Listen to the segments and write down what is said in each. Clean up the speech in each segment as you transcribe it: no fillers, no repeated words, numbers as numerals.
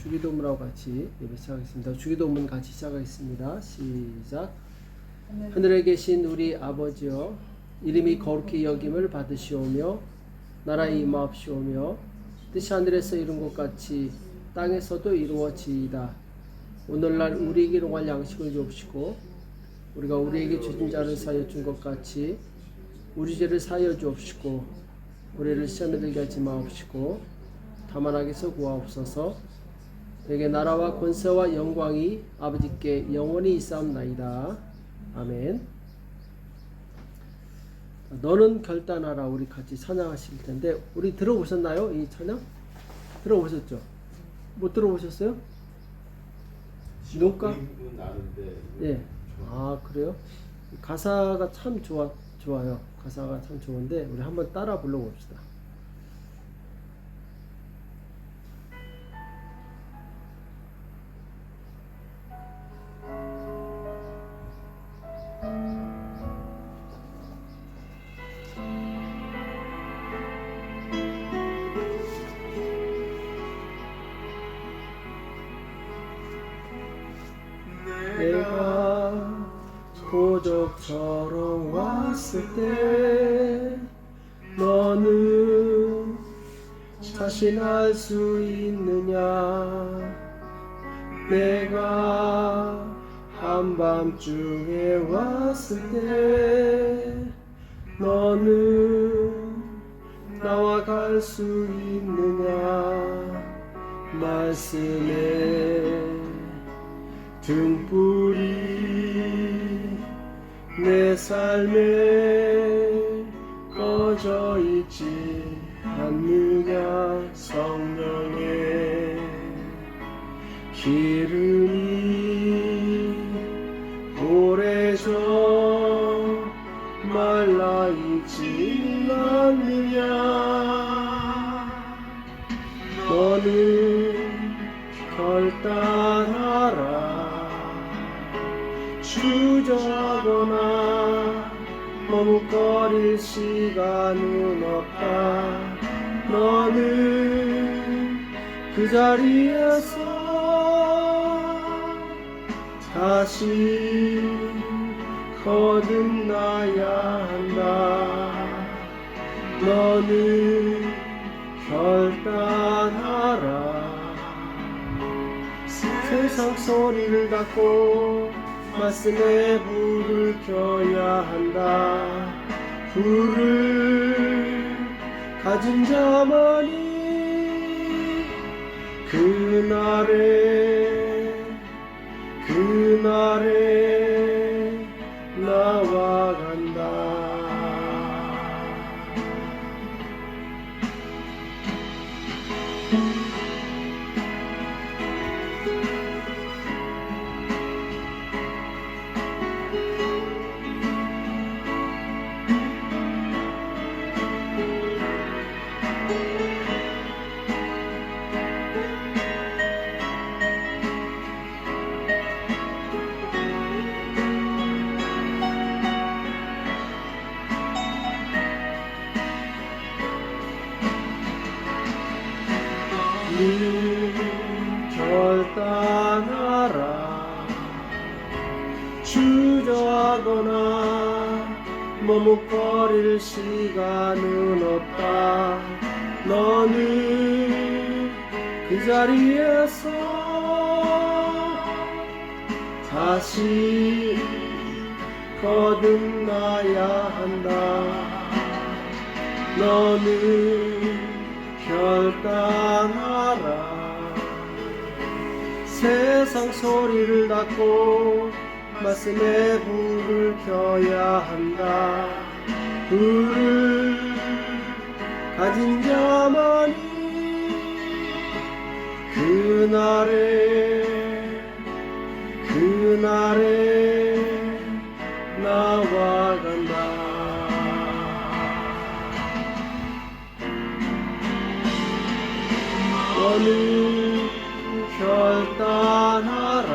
주기도문하고 같이 예배 시작하겠습니다. 주기도문 같이 시작하겠습니다. 시작. 하늘에 계신 우리 아버지여, 이름이 거룩히 여김을 받으시오며 나라의 임하옵시오며 뜻이 하늘에서 이룬 것 같이 땅에서도 이루어지이다. 오늘날 우리에게 일용할 양식을 주옵시고 우리가 우리에게 죄진 자를 사하여 준 것 같이 우리 죄를 사하여 주옵시고 우리를 시험에 들게 하지 마옵시고 다만 악에서 구하옵소서. 내게 나라와 권세와 영광이 아버지께 영원히 있사옵나이다. 아멘. 너는 결단하라 우리 같이 찬양하실 텐데 우리 들어보셨나요? 이 찬양? 들어보셨죠? 못 들어보셨어요? 녹가? 예. 아 그래요? 가사가 참 좋아요. 가사가 참 좋은데 우리 한번 따라 불러봅시다. 내가 도적처럼 왔을 때 너는 자신할 수 있느냐? 내가 한밤중에 왔을 때 너는 나와 갈 수 있느냐? 말씀에 등불이 내 삶에 꺼져 있지 않느냐? 성령의 기름이 오래전 말라 있지 않느냐? 너는 결단하라. 주저하거나 머뭇거릴 시간은 없다. 너는 그 자리에서 다시 거듭나야 한다. 너는 결단하라. 세상 소리를 닫고 말씀에 불을 켜야 한다. 불을 가진 자만이 그날에 나와간다. 결단하라. 주저하거나 머뭇거릴 시간은 없다. 너는 그 자리에서 다시 거듭나야 한다. 너는 결단하라. 세상 소리를 닫고 말씀에 불을 켜야 한다. 불을 가진 자만이 그날에 나와간다. 너는 결단하라.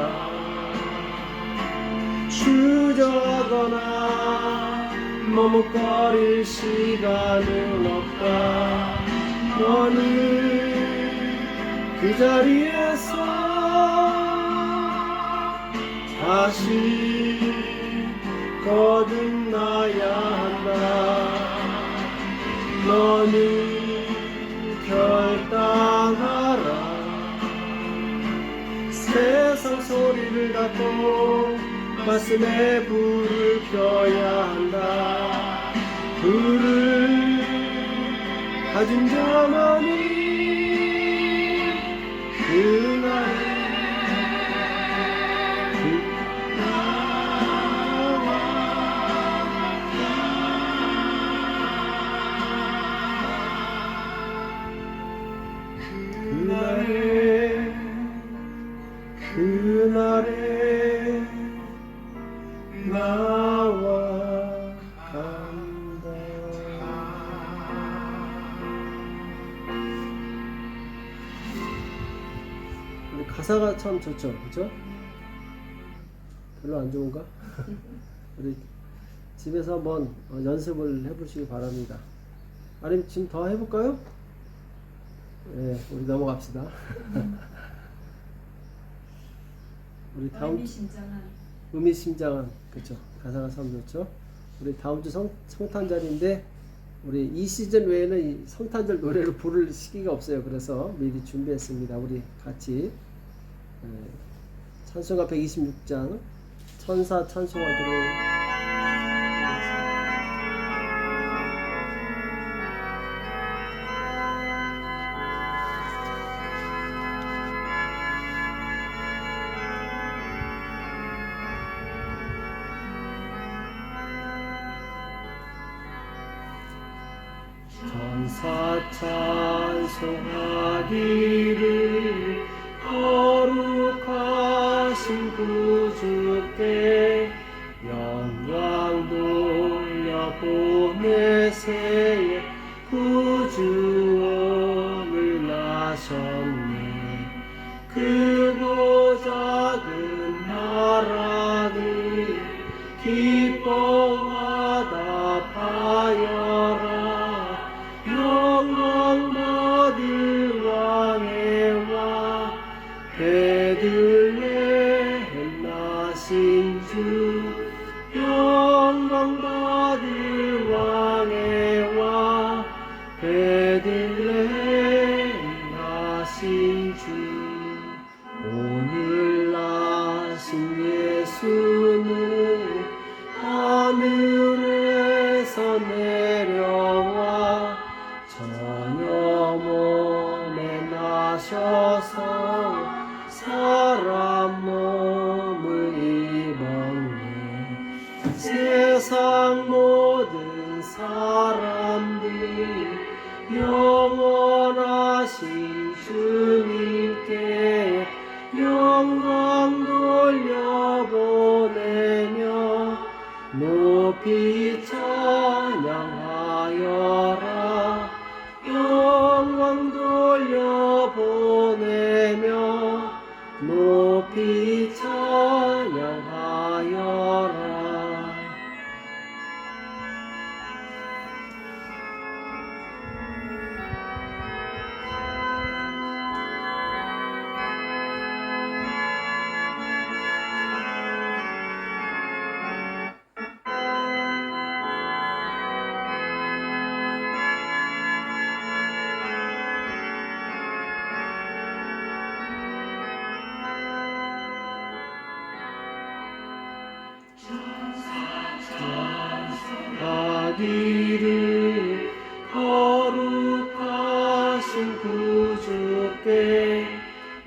주저하거나 머뭇거릴 시간은 없다. 너는 그 자리에 다시 거듭나야 한다. 너는 결단하라. 세상 소리를 닫고 말씀에 불을 켜야 한다. 불을 가진 자만이 그날에 그날에 나와 간다. 우리 가사가 참 좋죠, 그렇죠? 별로 안 좋은가? 우리 집에서 한번 연습을 해보시기 바랍니다. 아니면 지금 더 해볼까요? 네, 우리 넘어갑시다. 우리 다음 의미심장한 그렇죠. 가사가 참 좋죠. 우리 다음 주 성탄절인데 우리 이 시즌 외에는 이 성탄절 노래를 부를 시기가 없어요. 그래서 미리 준비했습니다. 우리 같이 찬송가 126장 천사 찬송하기를. 천사 찬송하기를 거룩하신 구주께 영광 돌려보내세. 구주원을 나셨네. 크고 작은 나라를 기뻐하다 파여라. 영광 받을 왕의 왕 베들레헴 나신 주. 영광 받을 왕의 왕 베들레헴 나신 주. 오늘 나신 예수는 하늘에서 내려와 저녁 몸에 나셔서 사람 몸을 입었네. 세상 모든 사람들 영원하신 주님께 영광 돌려보내며 높이 찬양하여라. 영광 돌려보내며 높이 찬양하여라. 하기를 거룩하신 구주께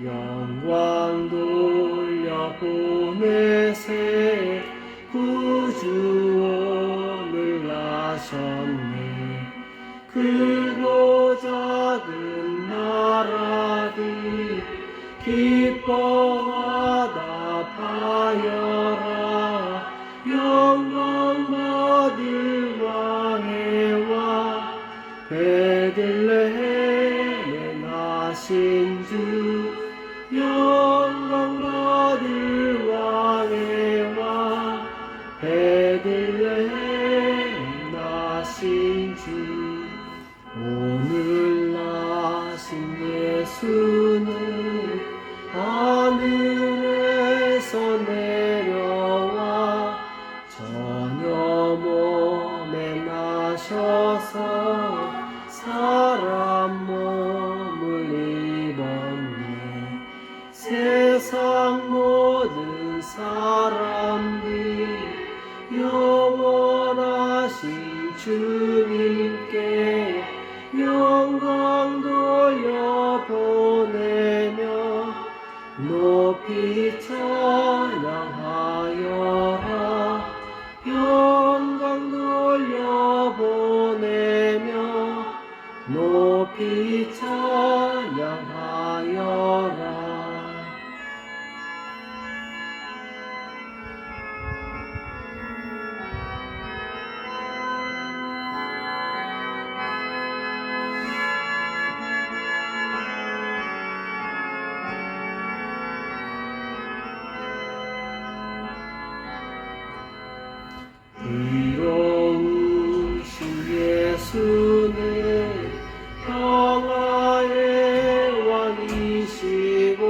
영광 돌려보내세. 구주원을 나셨네. 크고 작은 나라들 기뻐하다 파여라. 영광 받을 왕의 왕 베들레헴에 나신 주. 영광 받을 왕의 왕 베들레헴 나신 주. 오늘 나신 예수는 세상 모든 사람들 영원하신 주님께 영광 돌려보내며 높이 찬양하여라. 영광 돌려보내며 높이 찬양하여라. 의로우신 예수는 평화의 왕이시고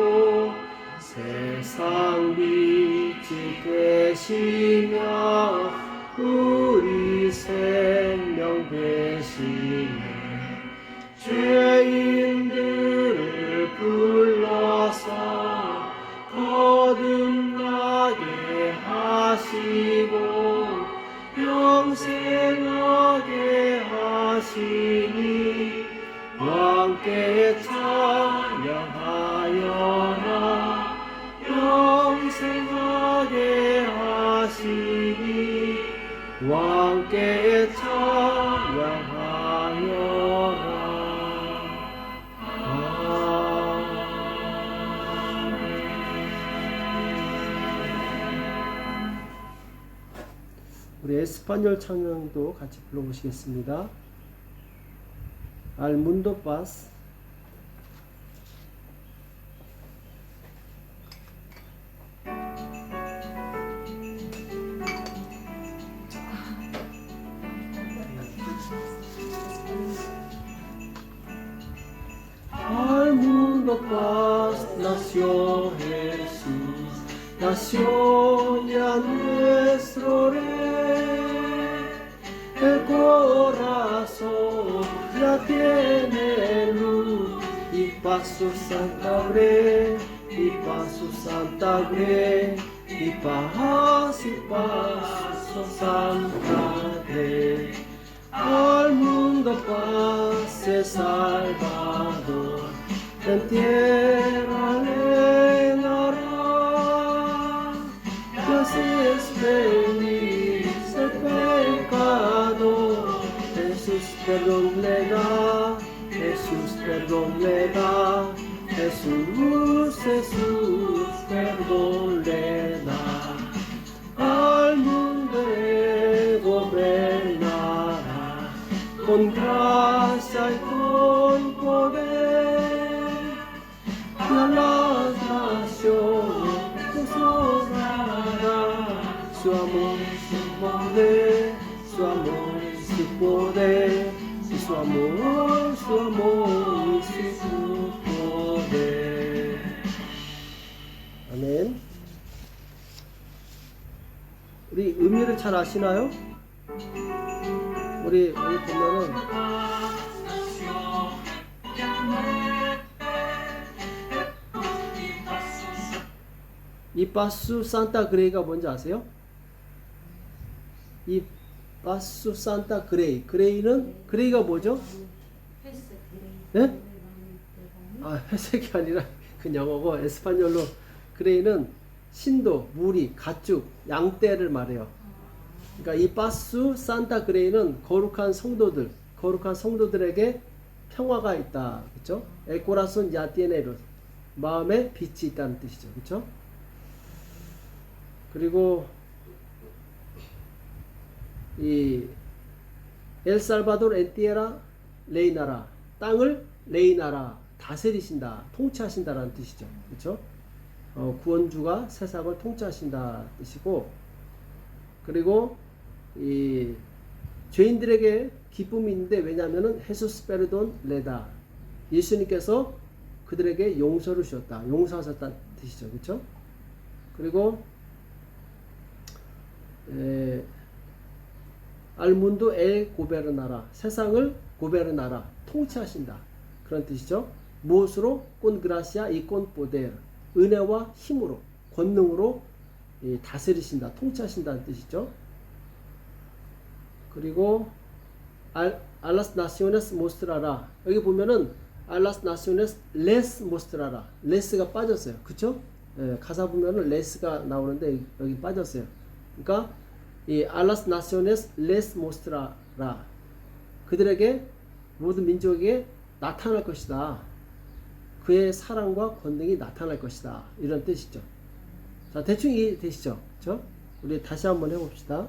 세상 빛이 되시며 우리 생명 되시네. 죄인들을 불러서 거듭나게 하시고 영생하게 하시니 왕께 찬양하여라. 영생하게 하시니 왕께 찬양하여라. 우리 에스파뇰 찬양도 같이 불러보시겠습니다. Al mundo paz. Al mundo paz nació Jesús, nació ya nuestro Rey. El corazón ya tiene luz y paz su Santa Grey, y paz su Santa Grey, y paz su Santa Grey. Al mundo paz el Salvador, en tierra reinará. Dios es feliz el pecador, Jesús perdón le da, Jesús perdón le da, Jesús perdón le da. Al mundo gobernará con gracia y con poder, y a las naciones desorará su amor y su poder, su amor y su poder, y su amor y su poder. 아멘. 우리 의미를 잘 아시나요? 우리 보면은 이 바수 산타 그레이가 뭔지 아세요? 이 바수 산타 그레이, 그레이가 뭐죠? 회색 네? 아, 회색이 아니라 그 영어고 에스파뇰로 그레이는 신도, 무리, 가축, 양떼를 말해요. 그러니까 이 바수 산타 그레이는 거룩한 성도들에게 평화가 있다. 그렇죠? El corazón ya tiene luz. 마음에 빛이 있다는 뜻이죠. 그렇죠? 그리고 이 엘살바도르 엔티에라 레이나라, 땅을 레이나라, 다스리신다, 통치하신다라는 뜻이죠. 그렇죠? 구원주가 세상을 통치하신다 뜻이고, 그리고 이 죄인들에게 기쁨이 있는데, 왜냐하면은 헤수스 페르돈 레다, 예수님께서 그들에게 용서를 주셨다, 용서하셨다는 뜻이죠. 그렇죠? 그리고 알문도 엘 고베르나라, 세상을 고베르나라, 통치하신다, 그런 뜻이죠. 무엇으로? 콘 그라시아 이 콘 포데르, 은혜와 힘으로, 권능으로 다스리신다, 통치하신다는 뜻이죠. 그리고 알라스 나시오네스 모스트라라, 여기 보면은 알라스 나시오네스 레스 모스트라라, 레스가 빠졌어요. 그쵸? 가사 보면은 레스가 나오는데 여기 빠졌어요. 그러니까 이 알라스 나시오네스 레스 모스트라라, 그들에게, 모든 민족에게 나타날 것이다. 그의 사랑과 권능이 나타날 것이다. 이런 뜻이죠. 자, 대충 이해되시죠? 그렇죠? 우리 다시 한번 해봅시다.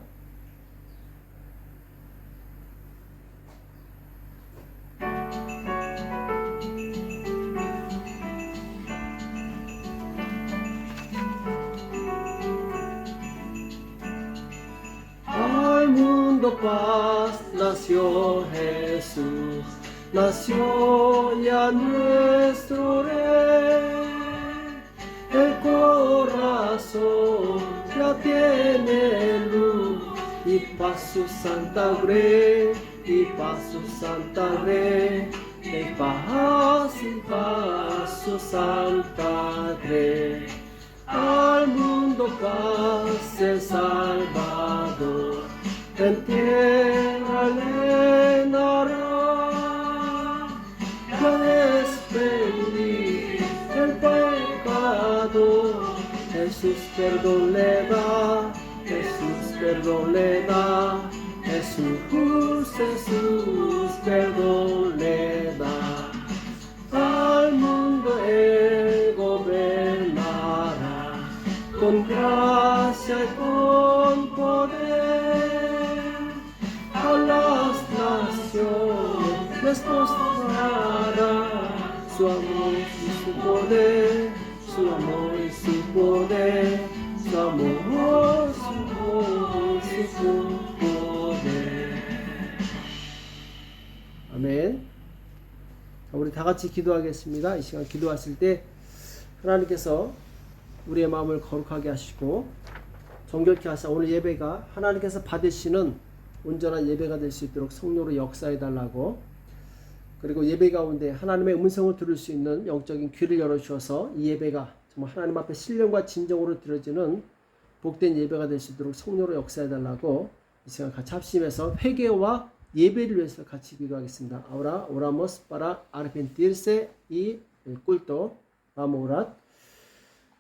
Al mundo paz nació Jesús, nació ya nuestro Rey. El corazón ya tiene luz y paz su santa grey, y paz su santa grey, y paz su santa grey. Al mundo paz el Salvador, en tierra le dará. Ya es feliz el pecado, Jesús perdón le da, Jesús perdón le da, Jesús perdón le da. Al mundo él gobernará con gracia y con poder. A las naciones les mostrará su amor y su poder, su amor y su poder, su amor, su poder. 아멘. 자, 우리 다 같이 기도하겠습니다. 이 시간 기도하실 때 하나님께서 우리의 마음을 거룩하게 하시고 정결케 하사 오늘 예배가 하나님께서 받으시는 온전한 예배가 될 수 있도록 성령으로 역사해 달라고, 그리고 예배 가운데 하나님의 음성을 들을 수 있는 영적인 귀를 열어주셔서 이 예배가 정말 하나님 앞에 신령과 진정으로 드려지는 복된 예배가 될 수 있도록 성령으로 역사해 달라고 이 시간 같이 합심해서 회개와 예배를 위해서 같이 기도하겠습니다. Ahora oramos para arrepentirse y el culto. Vamos a orar.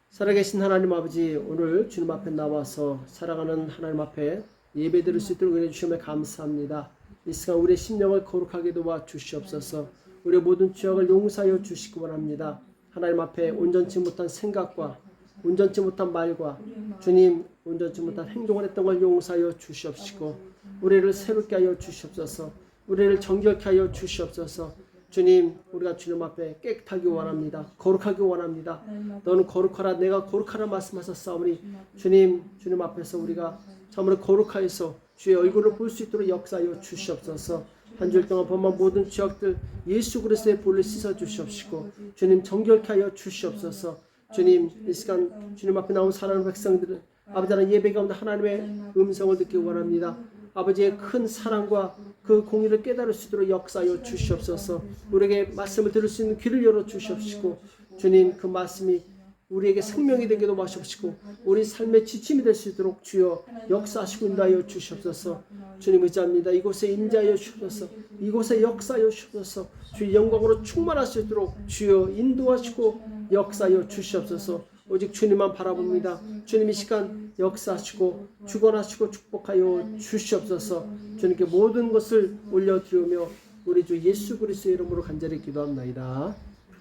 살아계신 하나님 아버지, 오늘 주님 앞에 나와서 살아가는 하나님 앞에 예배 드릴 수 있도록 은혜 주시며 감사합니다. 이 시간 우리의 심령을 거룩하게 도와 주시옵소서. 우리의 모든 죄악을 용서하여 주시기 원합니다. 하나님 앞에 온전치 못한 생각과 온전치 못한 말과 주님 온전치 못한 행동을 했던 걸 용서하여 주시옵시고 우리를 새롭게 하여 주시옵소서. 우리를 정결케 하여 주시옵소서. 주님, 우리가 주님 앞에 깨끗하기 원합니다. 거룩하기 원합니다. 너는 거룩하라, 내가 거룩하라 말씀하셨사오니 주님 앞에서 우리가 참으로 거룩하여서 주의 얼굴을 볼 수 있도록 역사하여 주시옵소서. 한 주일 동안 범한 모든 죄악들 예수 그리스도의 볼로 씻어 주시옵시고 주님 정결케 하여 주시옵소서. 주님, 이 시간 주님 앞에 나온 사랑하는 백성들은 아버지 하나님 예배 가운데 하나님의 음성을 듣기 원합니다. 아버지의 큰 사랑과 그 공의를 깨달을 수 있도록 역사하여 주시옵소서. 우리에게 말씀을 들을 수 있는 귀를 열어 주시옵시고 주님, 그 말씀이 우리에게 생명이 되게 도와주시고 우리 삶의 지침이 될 수 있도록 주여 역사하시고 인도하여 주시옵소서. 주님 의지합니다. 이곳에 임재하여 주옵소서. 이곳에 역사하여 주옵소서. 주의 영광으로 충만할 수 있도록 주여 인도하시고 역사하여 주시옵소서. 오직 주님만 바라봅니다. 주님 이 시간 역사하시고 주권하시고 축복하여 주시옵소서. 주님께 모든 것을 올려드리며 우리 주 예수 그리스도의 이름으로 간절히 기도합나이다.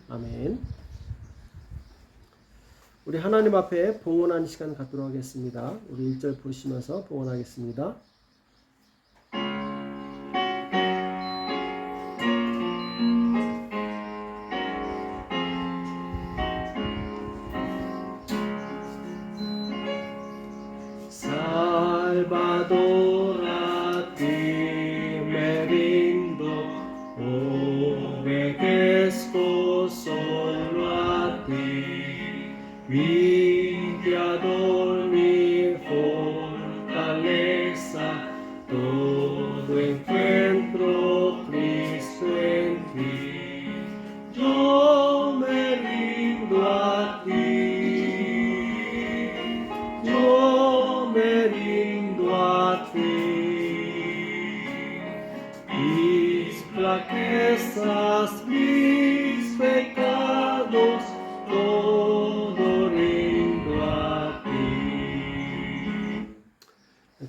아멘. 우리 하나님 앞에 봉헌하는 시간 갖도록 하겠습니다. 우리 1절 보시면서 봉헌하겠습니다. Salvador, a ti me rindo, obedezco solo a ti, mi guiador, mi fortaleza, todo encuentro Cristo en ti. Yo me rindo a ti.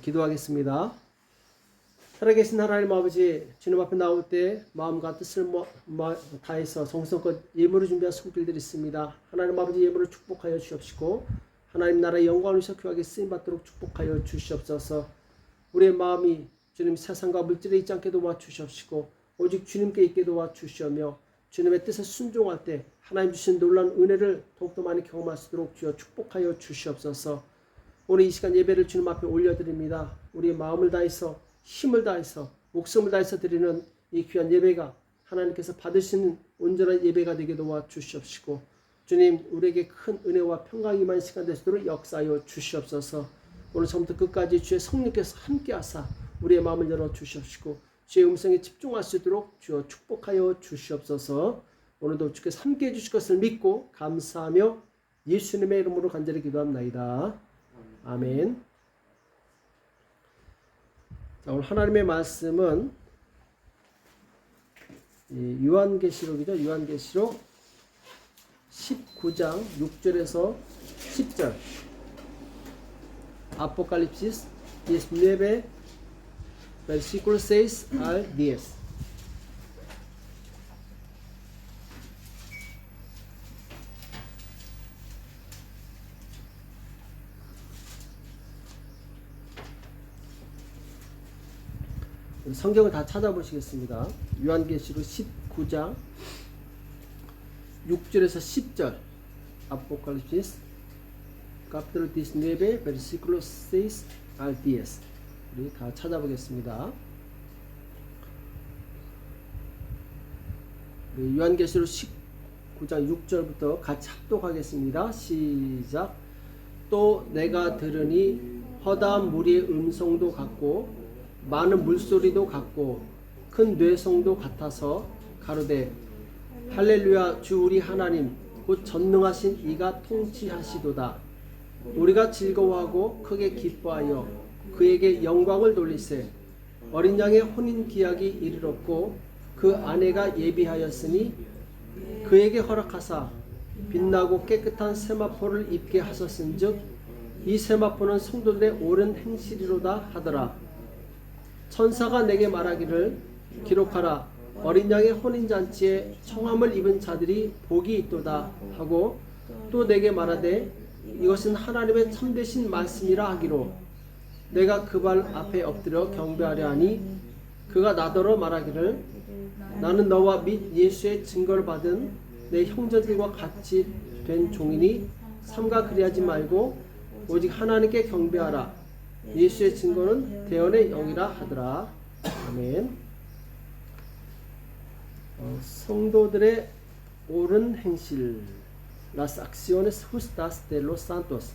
기도하겠습니다. 살아계신 하나님 아버지, 주님 앞에 나올 때 마음과 뜻을 다해서 정성껏 예물을 준비한 손길들이 있습니다. 하나님 아버지, 예물을 축복하여 주옵시고 하나님 나라의 영광을 위해서 귀하게 쓰임받도록 축복하여 주시옵소서. 우리의 마음이 주님 세상과 물질에 있지 않게 도와주시옵시고 오직 주님께 있게 도와주시오며 주님의 뜻에 순종할 때 하나님 주신 놀라운 은혜를 더욱더 많이 경험할 수 있도록 주여 축복하여 주시옵소서. 오늘 이 시간 예배를 주님 앞에 올려드립니다. 우리의 마음을 다해서 힘을 다해서 목숨을 다해서 드리는 이 귀한 예배가 하나님께서 받으시는 온전한 예배가 되게 도와주시옵시고 주님 우리에게 큰 은혜와 평강이 임한 시간 되시도록 역사하여 주시옵소서. 오늘 처음부터 끝까지 주의 성령께서 함께하사 우리의 마음을 열어주시옵시고 주의 음성에 집중할 수 있도록 주여 축복하여 주시옵소서. 오늘도 주께서 함께해 주실 것을 믿고 감사하며 예수님의 이름으로 간절히 기도합나이다. 아멘. 자, 오늘 하나님의 말씀은 요한계시록이죠. 요한계시록 19장 6절에서 10절. Apocalipsis 19 versículos 6 al 10. 성경을 다 찾아보시겠습니다. 요한계시록 19장 6절에서 10절. Apocalipsis capítulo 19 versículos 6 al 10. 우리 다 찾아보겠습니다. 요한계시록 19장 6절부터 같이 합독하겠습니다. 시작. 또 내가 들으니 허다한 무리의 음성도 같고 많은 물소리도 같고 큰 뇌성도 같아서 가로되 할렐루야 주 우리 하나님 곧 전능하신 이가 통치하시도다. 우리가 즐거워하고 크게 기뻐하여 그에게 영광을 돌리세. 어린 양의 혼인 기약이 이르렀고 그 아내가 예비하였으니 그에게 허락하사 빛나고 깨끗한 세마포를 입게 하셨은즉 이 세마포는 성도들의 옳은 행실이로다 하더라. 천사가 내게 말하기를 기록하라. 어린 양의 혼인잔치에 청함을 입은 자들이 복이 있도다 하고 또 내게 말하되 이것은 하나님의 참되신 말씀이라 하기로 내가 그 발 앞에 엎드려 경배하려 하니 그가 나더러 말하기를 나는 너와 및 예수의 증거를 받은 내 형제들과 같이 된 종이니 삼가 그리하지 말고 오직 하나님께 경배하라. 예수의 증거는 대언의 영이라 하더라. 아멘. 성도들의 옳은 행실 Las acciones justas de los santos.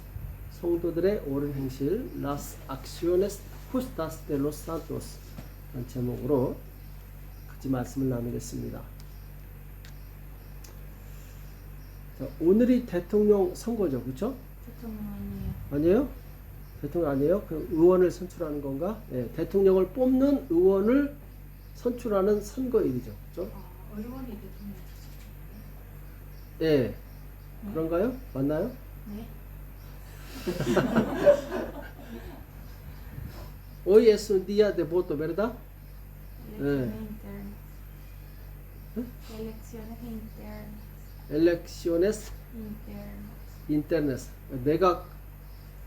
성도들의 옳은 행실 Las acciones justas de los santos 라는 제목으로 같이 말씀을 나누겠습니다. 자, 오늘이 대통령 선거죠, 그렇죠? 대통령 아니에요. 아니에요? 대통령 아니에요? 그 의원을 선출하는 건가? 네, 대통령을 뽑는 의원을 선출하는 선거일이죠, 그렇죠? 의원이 대통령. 예, 그런가요? 맞나요? 네. Hoy es un día de voto, ¿verdad? Elecciones internas. Elecciones internas. 내각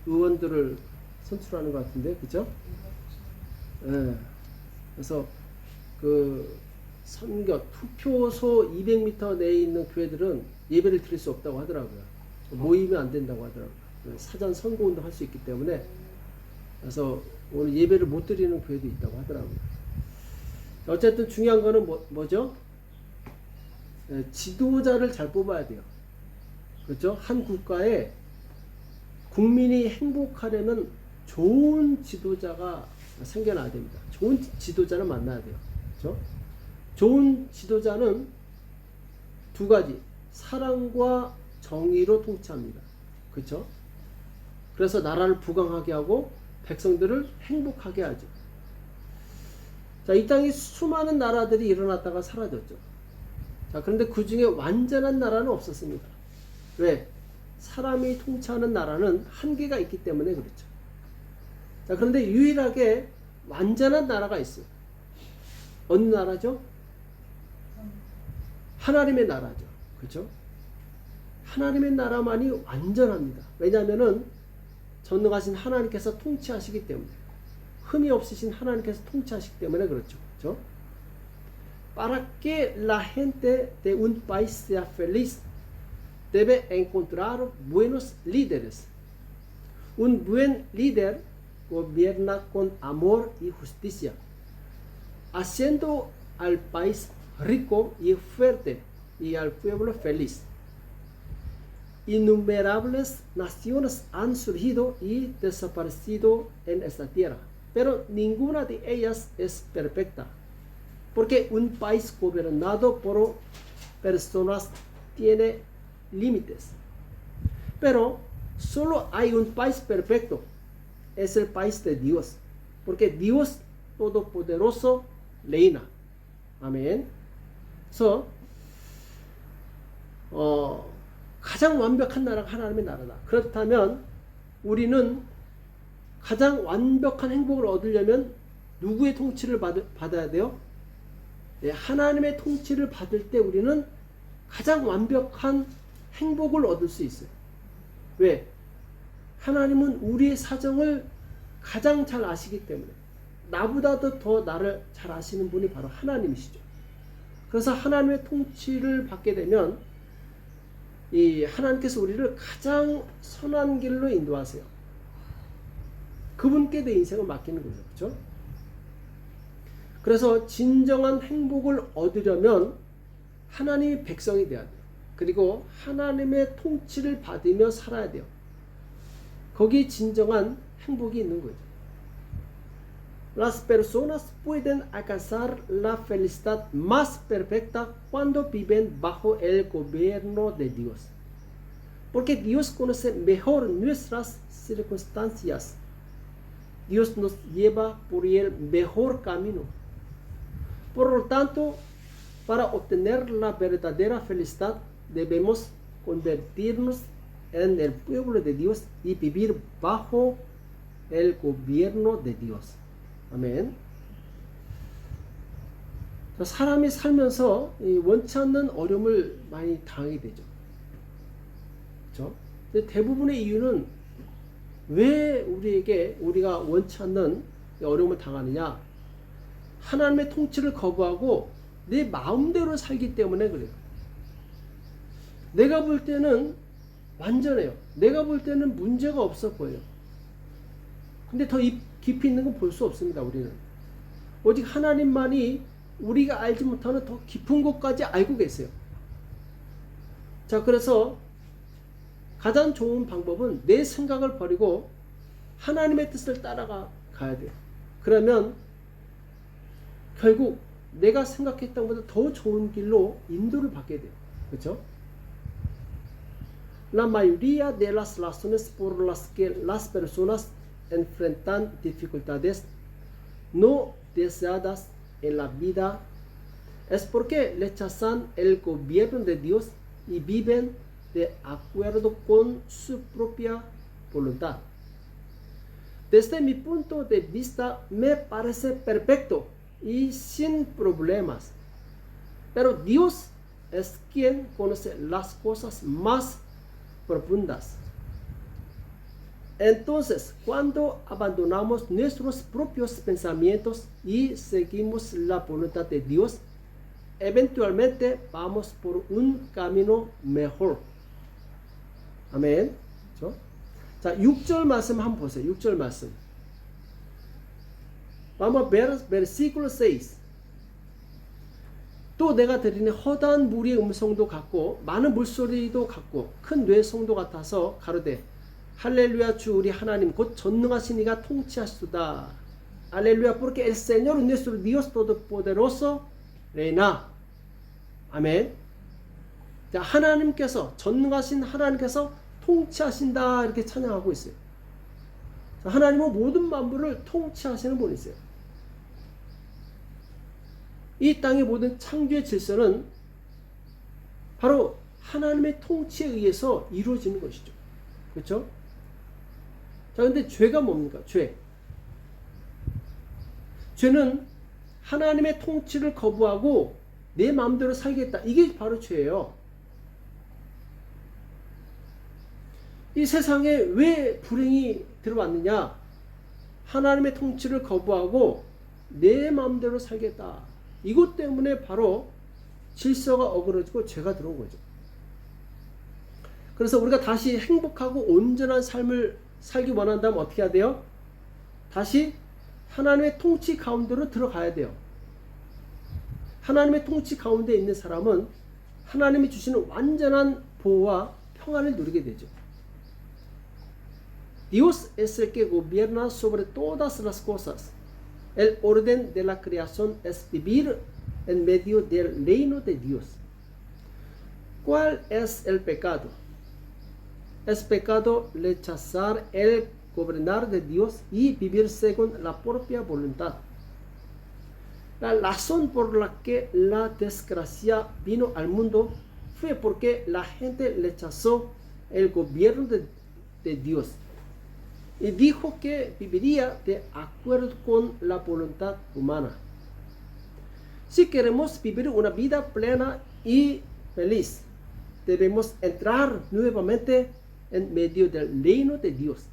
의원들을 선출하는 것 같은데, 그죠? 예. 그래서 그 선거 투표소 200m 내에 있는 교회들은 예배를 드릴 수 없다고 하더라고요. 모이면 안 된다고 하더라고요. 사전 선거운동 할 수 있기 때문에. 그래서 오늘 예배를 못 드리는 교회도 있다고 하더라고요. 어쨌든 중요한 거는 뭐죠? 지도자를 잘 뽑아야 돼요. 그렇죠? 한 국가에 국민이 행복하려면 좋은 지도자가 생겨나야 됩니다. 좋은 지도자를 만나야 돼요. 그렇죠? 좋은 지도자는 두 가지, 사랑과 정의로 통치합니다. 그렇죠? 그래서 나라를 부강하게 하고 백성들을 행복하게 하죠. 자, 이 땅에 수많은 나라들이 일어났다가 사라졌죠. 자, 그런데 그 중에 완전한 나라는 없었습니다. 왜? 사람이 통치하는 나라는 한계가 있기 때문에 그렇죠. 자, 그런데 유일하게 완전한 나라가 있어요. 어느 나라죠? 하나님의 나라죠. 그렇죠? 하나님의 나라만이 완전합니다. 왜냐하면은 전능하신 하나님께서 통치하시기 때문에, 흠이 없으신 하나님께서 통치하시기 때문에 그렇죠. 그렇죠? Para que la gente de un país sea feliz, debe encontrar buenos líderes. Un buen líder gobierna con amor y justicia, haciendo al país rico y fuerte y al pueblo feliz. Innumerables naciones han surgido y desaparecido en esta tierra, pero ninguna de ellas es perfecta, porque un país gobernado por personas tiene límites. Pero solo hay un país perfecto, es el país de Dios, porque Dios Todopoderoso reina. 아멘. 그래서 가장 완벽한 나라가 하나님의 나라다. 그렇다면 우리는 가장 완벽한 행복을 얻으려면 누구의 통치를 받아야 돼요? 네, 하나님의 통치를 받을 때 우리는 가장 완벽한 행복을 얻을 수 있어요. 왜? 하나님은 우리의 사정을 가장 잘 아시기 때문에, 나보다도 더 나를 잘 아시는 분이 바로 하나님이시죠. 그래서 하나님의 통치를 받게 되면 이 하나님께서 우리를 가장 선한 길로 인도하세요. 그분께 내 인생을 맡기는 거죠. 그렇죠? 그래서 진정한 행복을 얻으려면 하나님의 백성이 돼야 돼요. 그리고 하나님의 통치를 받으며 살아야 돼요. 거기에 진정한 행복이 있는 거죠. Las personas pueden alcanzar la felicidad más perfecta cuando viven bajo el gobierno de Dios. Porque Dios conoce mejor nuestras circunstancias. Dios nos lleva por el mejor camino. Por lo tanto, para obtener la verdadera felicidad, debemos convertirnos en el pueblo de Dios y vivir bajo el gobierno de Dios. 아멘. 사람이 살면서 원치 않는 어려움을 많이 당하게 되죠. 그렇죠? 대부분의 이유는 왜 우리가 원치 않는 어려움을 당하느냐? 하나님의 통치를 거부하고 내 마음대로 살기 때문에 그래요. 내가 볼 때는 완전해요. 내가 볼 때는 문제가 없어 보여요. 근데 더 깊이 있는 건 볼 수 없습니다. 우리는 오직 하나님만이 우리가 알지 못하는 더 깊은 것까지 알고 계세요. 자, 그래서 가장 좋은 방법은 내 생각을 버리고 하나님의 뜻을 따라가야 돼요. 그러면 결국 내가 생각했던 것보다 더 좋은 길로 인도를 받게 돼요. 그렇죠? La mayoría de las razones por las que las personas enfrentan dificultades no deseadas en la vida es porque rechazan el gobierno de Dios y viven de acuerdo con su propia voluntad. Desde mi punto de vista me parece perfecto y sin problemas, pero Dios es quien conoce las cosas más profundas. Entonces, cuando abandonamos nuestros propios pensamientos y seguimos la voluntad de Dios, eventualmente vamos por un camino mejor. 아멘. 그렇죠? 자, 6절 말씀 한번 보세요. 6절 말씀. Vamos a ver versículo 6. 또 내가 들으니 허다한 무리의 음성도 같고 많은 물소리도 같고 큰 뇌성도 같아서 가로되 할렐루야, 주 우리 하나님 곧 전능하신 이가 통치하시도다. 할렐루야, porque el Señor nuestro Dios todopoderoso reina. 아멘. 자, 하나님께서, 전능하신 하나님께서 통치하신다, 이렇게 찬양하고 있어요. 자, 하나님은 모든 만물을 통치하시는 분이세요. 이 땅의 모든 창조의 질서는 바로 하나님의 통치에 의해서 이루어지는 것이죠. 그렇죠? 자, 근데 죄가 뭡니까? 죄. 죄는 하나님의 통치를 거부하고 내 마음대로 살겠다. 이게 바로 죄예요. 이 세상에 왜 불행이 들어왔느냐? 하나님의 통치를 거부하고 내 마음대로 살겠다. 이것 때문에 바로 질서가 어그러지고 죄가 들어온 거죠. 그래서 우리가 다시 행복하고 온전한 삶을 살기 원한다면 어떻게 해야 돼요? 다시 하나님의 통치 가운데로 들어가야 돼요. 하나님의 통치 가운데 있는 사람은 하나님이 주시는 완전한 보호와 평안을 누리게 되죠. Dios es el que gobierna sobre todas las cosas. El orden de la creación es vivir en medio del reino de Dios. ¿Cuál es el pecado? Es pecado rechazar el gobernar de Dios y vivir según la propia voluntad. La razón por la que la desgracia vino al mundo fue porque la gente rechazó el gobierno de Dios y dijo que viviría de acuerdo con la voluntad humana. Si queremos vivir una vida plena y feliz, debemos entrar nuevamente en medio del reino de Dios.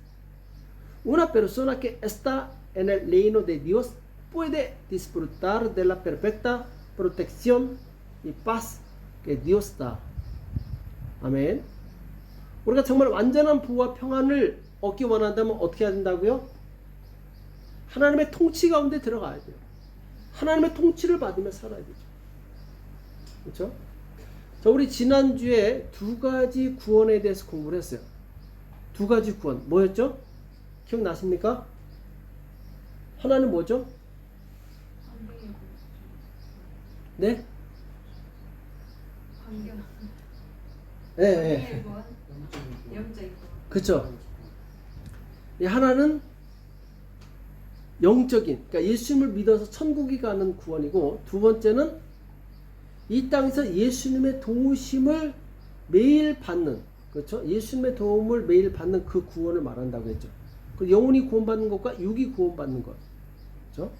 Una persona que está en el reino de Dios puede disfrutar de la perfecta protección y paz que Dios da. 아멘. 우리가 정말 완전한 부와 평안을 얻기 원한다면 어떻게 해야 된다고요? 하나님의 통치 가운데 들어가야 돼요. 하나님의 통치를 받으며 살아야 되죠. 그렇죠? 자, 우리 지난주에 두 가지 구원에 대해서 공부를 했어요. 두 가지 구원. 뭐였죠? 기억나십니까? 하나는 뭐죠? 네? 네. 그렇죠. 하나는 영적인, 그러니까 예수님을 믿어서 천국에 가는 구원이고, 두 번째는 이 땅에서 예수님의 도우심을 매일 받는, 그렇죠? 예수님의 도움을 매일 받는 그 구원을 말한다고 했죠. 그 영혼이 구원받는 것과 육이 구원받는 것, 그렇죠?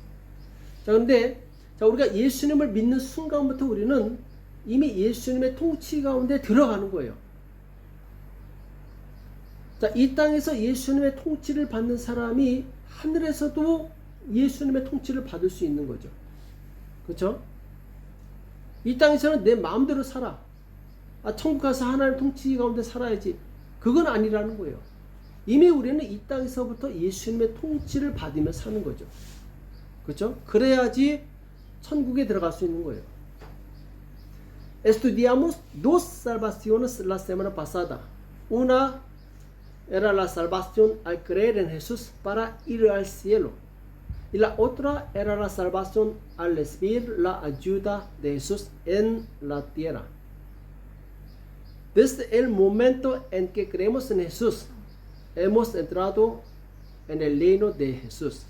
자, 근데 자, 우리가 예수님을 믿는 순간부터 우리는 이미 예수님의 통치 가운데 들어가는 거예요. 자, 이 땅에서 예수님의 통치를 받는 사람이 하늘에서도 예수님의 통치를 받을 수 있는 거죠. 그렇죠? 이 땅에서는 내 마음대로 살아. 천국 가서 하나님 통치 가운데 살아야지. 그건 아니라는 거예요. 이미 우리는 이 땅에서부터 예수님의 통치를 받으며 사는 거죠. 그렇죠? 그래야지 천국에 들어갈 수 있는 거예요. Estudiamos dos salvaciones la semana pasada. Una era la salvación al creer en Jesús para ir al cielo. Y la otra era la salvación al recibir la ayuda de Jesús en la tierra. Desde el momento en que creemos en Jesús, hemos entrado en el reino de Jesús.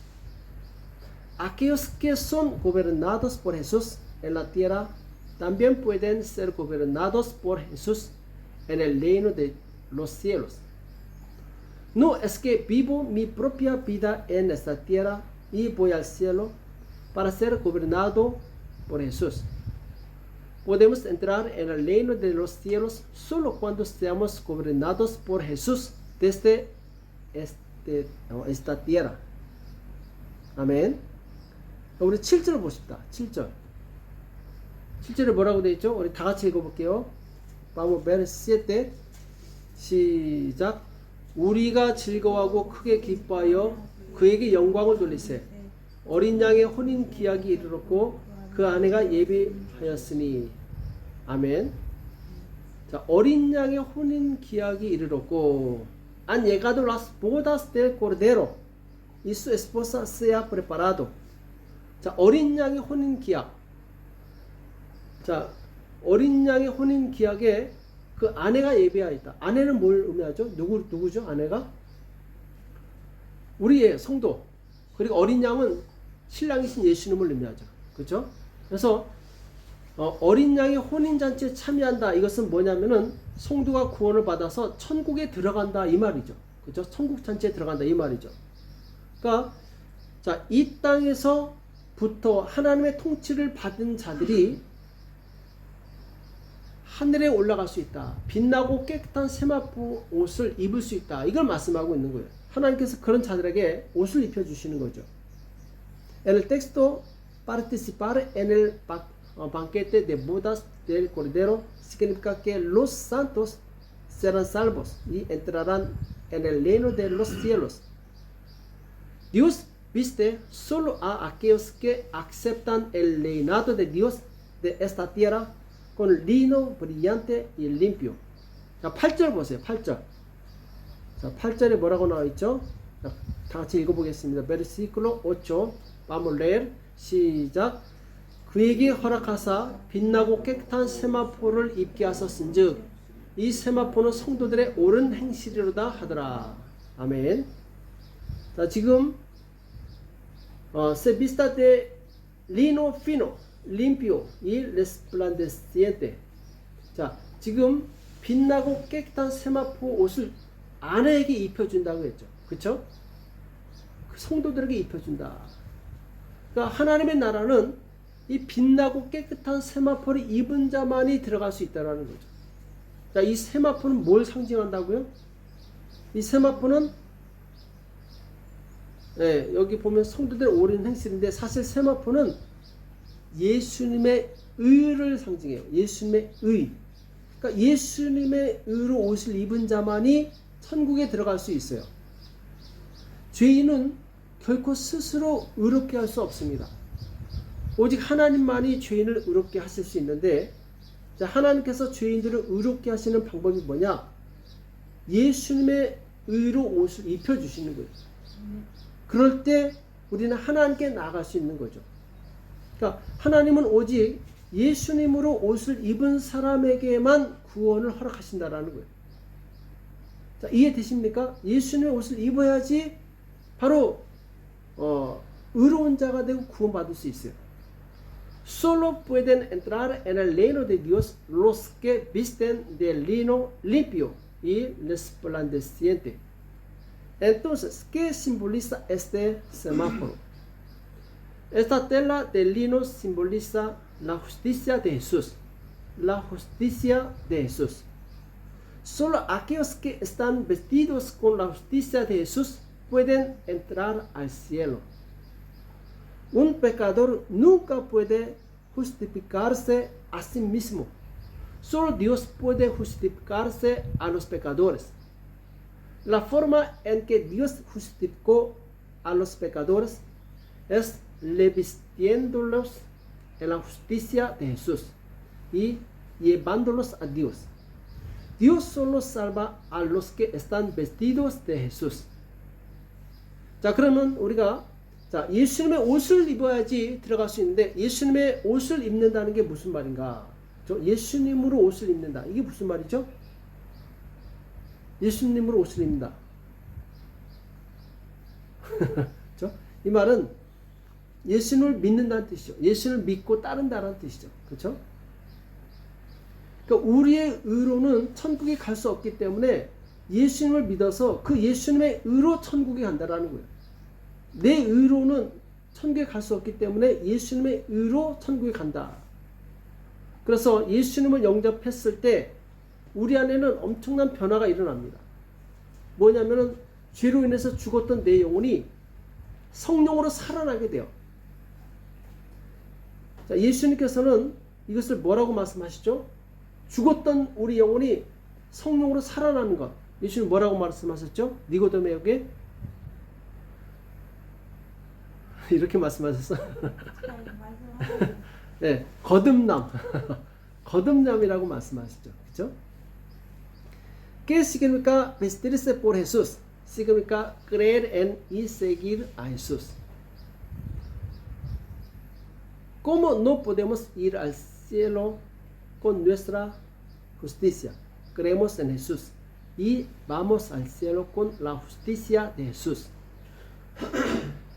Aquellos que son gobernados por Jesús en la tierra también pueden ser gobernados por Jesús en el reino de los cielos. No es que vivo mi propia vida en esta tierra y voy al cielo para ser gobernado por Jesús. Podemos entrar en el reino de los cielos solo cuando seamos gobernados por Jesús desde esta tierra. 아멘. 우리 7절 보십시다. 7절. 7절에 뭐라고 되어 있죠? 우리 다 같이 읽어볼게요. Vamos ver 7. 시작. 우리가 즐거워하고 크게 기뻐하여 그에게 영광을 돌리세. 어린 양의 혼인 기약이 이르렀고 그 아내가 예비하였으니. 아멘. 자, 어린 양의 혼인 기약이 이르렀고 han llegado las bodas del cordero y su esposa se ha preparado. 자, 어린 양의 혼인 기약. 자, 어린 양의 혼인 기약에 그 아내가 예비하였다. 아내는 뭘 의미하죠? 누구죠? 아내가? 우리의 성도. 그리고 어린 양은 신랑이신 예수님을 의미하죠. 그렇죠? 그래서 어린 양의 혼인 잔치에 참여한다. 이것은 뭐냐면은 성도가 구원을 받아서 천국에 들어간다 이 말이죠. 그렇죠? 천국 잔치에 들어간다 이 말이죠. 그러니까 자, 이 땅에서 부터 하나님의 통치를 받은 자들이 하늘에 올라갈 수 있다. 빛나고 깨끗한 세마포 옷을 입을 수 있다. 이걸 말씀하고 있는 거예요. 하나님께서 그런 자들에게 옷을 입혀주시는 거죠. En el texto, participar en el banquete de bodas del Cordero significa que los santos serán salvos y entrarán en el reino de los cielos. Dios viste solo a aquellos que aceptan el reinado de Dios de esta tierra con lino brillante y limpio. 자, 8절 보세요. 8절. 자, 8절에 뭐라고 나와 있죠? 자, 다 같이 읽어보겠습니다. Versículo 8. Vamos a leer. 시작. 그에게 허락하사 빛나고 깨끗한 세마포를 입게 하셨은즉 이 세마포는 성도들의 옳은 행실이로다 하더라. 아멘. 자, 지금 se vista de lino fino, limpio y resplandeciente. 자, 지금 빛나고 깨끗한 세마포 옷을 아내에게 입혀준다고 했죠. 그렇죠? 그 성도들에게 입혀준다. 그러니까 하나님의 나라는 이 빛나고 깨끗한 세마포를 입은 자만이 들어갈 수 있다는 거죠. 자, 이 세마포는 뭘 상징한다고요? 이 세마포는 여기 보면 성도들의 옳은 행실인데 사실 세마포는 예수님의 의를 상징해요. 예수님의 의. 그러니까 예수님의 의로 옷을 입은 자만이 천국에 들어갈 수 있어요. 죄인은 결코 스스로 의롭게 할 수 없습니다. 오직 하나님만이 죄인을 의롭게 하실 수 있는데, 자, 하나님께서 죄인들을 의롭게 하시는 방법이 뭐냐? 예수님의 의로 옷을 입혀주시는 거예요. 그럴 때 우리는 하나님께 나아갈 수 있는 거죠. 그러니까 하나님은 오직 예수님으로 옷을 입은 사람에게만 구원을 허락하신다라는 거예요. 자, 이해되십니까? 예수님의 옷을 입어야지 바로 의로운 자가 되고 구원받을 수 있어요. Solo pueden entrar en el reino de Dios los que visten de lino limpio y resplandeciente. Entonces, ¿qué simboliza este semáforo? Esta tela de lino simboliza la justicia de Jesús. La justicia de Jesús. Solo aquellos que están vestidos con la justicia de Jesús pueden entrar al cielo. Un pecador nunca puede justificarse a sí mismo. Solo Dios puede justificarse a los pecadores. La forma en que Dios justificó a los pecadores es revistiéndolos en la justicia de Jesús y llevándolos a Dios. Dios solo salva a los que están vestidos de Jesús. 자, 그러면 우리가 예수님의 옷을 입어야지 들어갈 수 있는데, 예수님의 옷을 입는다는 게 무슨 말인가? 예수님으로 옷을 입는다. 이게 무슨 말이죠? 예수님으로 옷을 입는다. 이 말은 예수님을 믿는다는 뜻이죠. 예수님을 믿고 따른다는 뜻이죠. 그렇죠? 그러니까 우리의 의로는 천국에 갈 수 없기 때문에 예수님을 믿어서 그 예수님의 의로 천국에 간다라는 거예요. 내 의로는 천국에 갈 수 없기 때문에 예수님의 의로 천국에 간다. 그래서 예수님을 영접했을 때 우리 안에는 엄청난 변화가 일어납니다. 뭐냐면은 죄로 인해서 죽었던 내 영혼이 성령으로 살아나게 돼요. 자, 예수님께서는 이것을 뭐라고 말씀하시죠? 죽었던 우리 영혼이 성령으로 살아나는 것. 예수님 뭐라고 말씀하셨죠? 니고데모에게 이렇게 말씀하셨어. 네, 거듭남. 거듭남이라고 말씀하시죠. 그렇죠? ¿Qué significa vestirse por Jesús? Significa creer en y seguir a Jesús. ¿Cómo no podemos ir al cielo con nuestra justicia? Creemos en Jesús y vamos al cielo con la justicia de Jesús.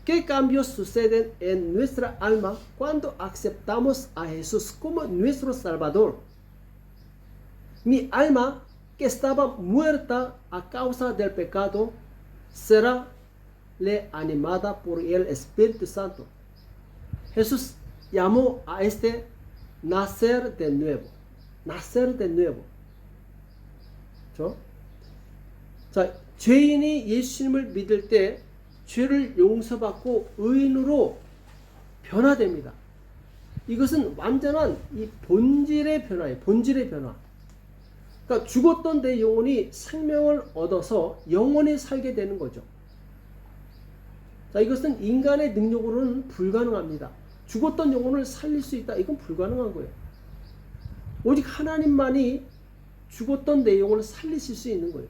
¿Qué cambios suceden en nuestra alma cuando aceptamos a Jesús como nuestro Salvador? Mi alma, que estaba muerta a causa del pecado, será reanimada por el Espíritu Santo. Jesús llamó a este nacer de nuevo. nacer de nuevo. 그렇죠? 자, 죄인이 예수님을 믿을 때 죄를 용서받고 의인으로 변화됩니다. 이것은 완전한 이 본질의 변화예요. 본질의 변화. 그러니까 죽었던 내 영혼이 생명을 얻어서 영원히 살게 되는 거죠. 자, 이것은 인간의 능력으로는 불가능합니다. 죽었던 영혼을 살릴 수 있다. 이건 불가능한 거예요. 오직 하나님만이 죽었던 내 영혼을 살리실 수 있는 거예요.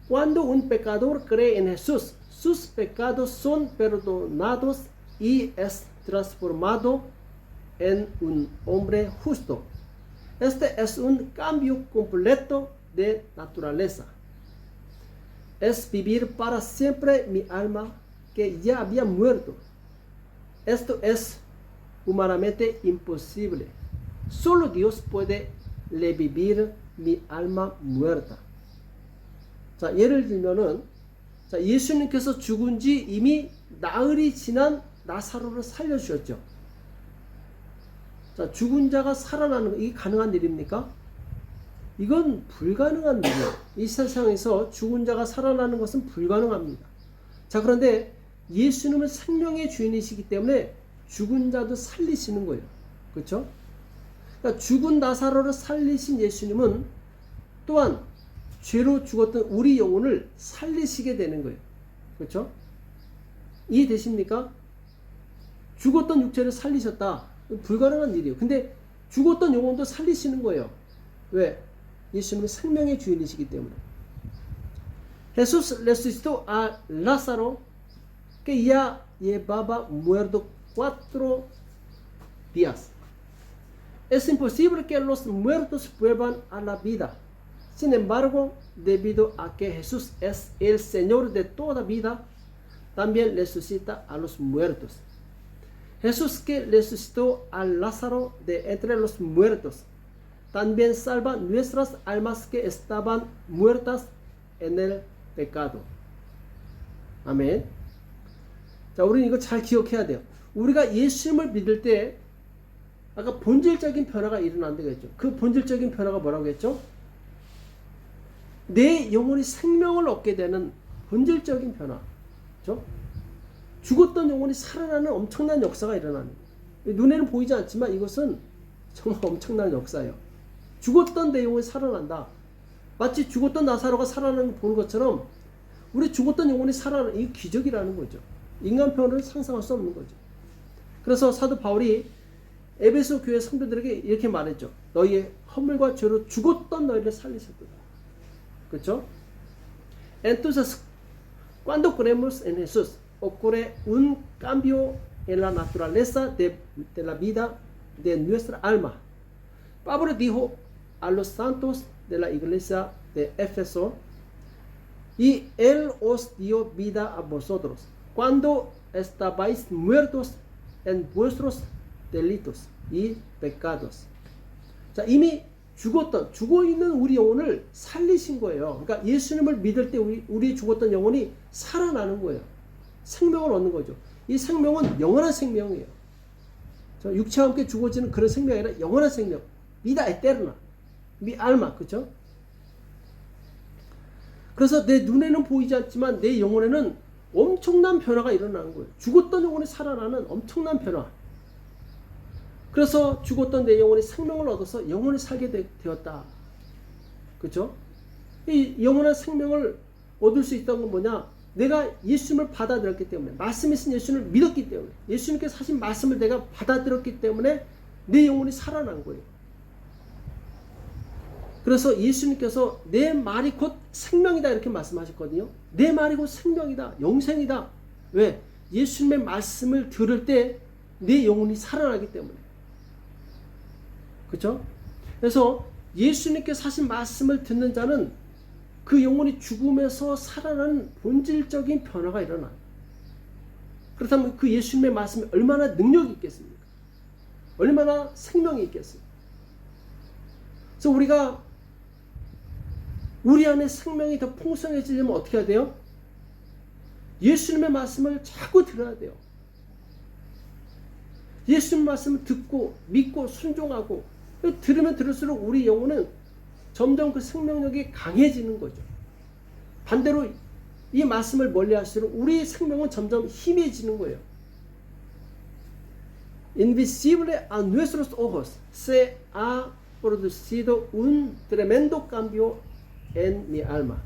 Cuando un pecador cree en Jesús, sus pecados son perdonados y es transformado en un hombre justo. Este es un cambio completo de naturaleza. Es vivir para siempre mi alma que ya había muerto. Esto es humanamente imposible. Solo Dios puede revivir mi alma muerta. 자, 예를 들면은, 자, 예수님께서 죽은 지 이미 나흘이 지난 나사로를 살려주셨죠. 자, 죽은 자가 살아나는 거, 이게 가능한 일입니까? 이건 불가능한 일이에요. 이 세상에서 죽은 자가 살아나는 것은 불가능합니다. 자, 그런데 예수님은 생명의 주인이시기 때문에 죽은 자도 살리시는 거예요. 그렇죠? 그러니까 죽은 나사로를 살리신 예수님은 또한 죄로 죽었던 우리 영혼을 살리시게 되는 거예요. 그렇죠? 이해되십니까? 죽었던 육체를 살리셨다. 불가능한 일이에요. 근데 죽었던 영혼도 살리시는 거예요. 왜? 예수님은 생명의 주인이시기 때문에. Jesús resucitó a Lázaro que ya llevaba muerto 4 días. Es imposible que los muertos vuelvan a la vida. Sin embargo, debido a que Jesús es el Señor de toda vida, también resucita a los muertos. Jesús que resucitó a Lázaro de entre los muertos, también salva nuestras almas que estaban muertas en el pecado. 아멘. 자, 우리는 이거 잘 기억해야 돼요. 우리가 예수님을 믿을 때 아까 본질적인 변화가 일어난다고 했죠. 그 본질적인 변화가 뭐라고 했죠? 내 영혼이 생명을 얻게 되는 본질적인 변화. 그렇죠? 죽었던 영혼이 살아나는 엄청난 역사가 일어나는 거예요. 눈에는 보이지 않지만 이것은 정말 엄청난 역사예요. 죽었던 내 영혼이 살아난다. 마치 죽었던 나사로가 살아나는 걸 보는 것처럼 우리 죽었던 영혼이 살아나는 이 기적이라는 거죠. 인간 편을 상상할 수 없는 거죠. 그래서 사도 바울이 에베소 교회 성도들에게 이렇게 말했죠. 너희의 허물과 죄로 죽었던 너희를 살리셨다. 그렇죠? Entonces, cuando creemos en Jesús, ocurre un cambio en la naturaleza de la vida de nuestra alma. Pablo dijo a los santos de la iglesia de Éfeso, y Él os dio vida a vosotros, cuando estabais muertos en vuestros delitos y pecados. 자, 이미 죽어있는 우리 영혼을 살리신 거예요. 그러니까 예수님을 믿을 때 우리 죽었던 영혼이 살아나는 거예요. 생명을 얻는 거죠. 이 생명은 영원한 생명이에요. 육체와 함께 죽어지는 그런 생명이 아니라 영원한 생명. Vida eterna. Mi alma. 그렇죠? 그래서 내 눈에는 보이지 않지만 내 영혼에는 엄청난 변화가 일어나는 거예요. 죽었던 영혼이 살아나는 엄청난 변화. 그래서 죽었던 내 영혼이 생명을 얻어서 영원히 살게 되었다. 그렇죠? 이 영원한 생명을 얻을 수 있다는 건 뭐냐? 내가 예수님을 받아들였기 때문에, 말씀이신 예수님을 믿었기 때문에, 예수님께서 하신 말씀을 내가 받아들였기 때문에 내 영혼이 살아난 거예요. 그래서 예수님께서 내 말이 곧 생명이다 이렇게 말씀하셨거든요. 내 말이 곧 생명이다, 영생이다. 왜? 예수님의 말씀을 들을 때 내 영혼이 살아나기 때문에. 그렇죠? 그래서 예수님께서 하신 말씀을 듣는 자는 그 영혼이 죽음에서 살아나는 본질적인 변화가 일어나요. 그렇다면 그 예수님의 말씀이 얼마나 능력이 있겠습니까? 얼마나 생명이 있겠습니까? 그래서 우리가 우리 안에 생명이 더 풍성해지려면 어떻게 해야 돼요? 예수님의 말씀을 자꾸 들어야 돼요. 예수님 말씀을 듣고 믿고 순종하고 들으면 들을수록 우리 영혼은 점점 그 생명력이 강해지는 거죠. 반대로 이 말씀을 멀리 할수록 우리 생명은 점점 희미해지는 거예요. Invisible a nuestros ojos se ha producido un tremendo cambio en mi alma.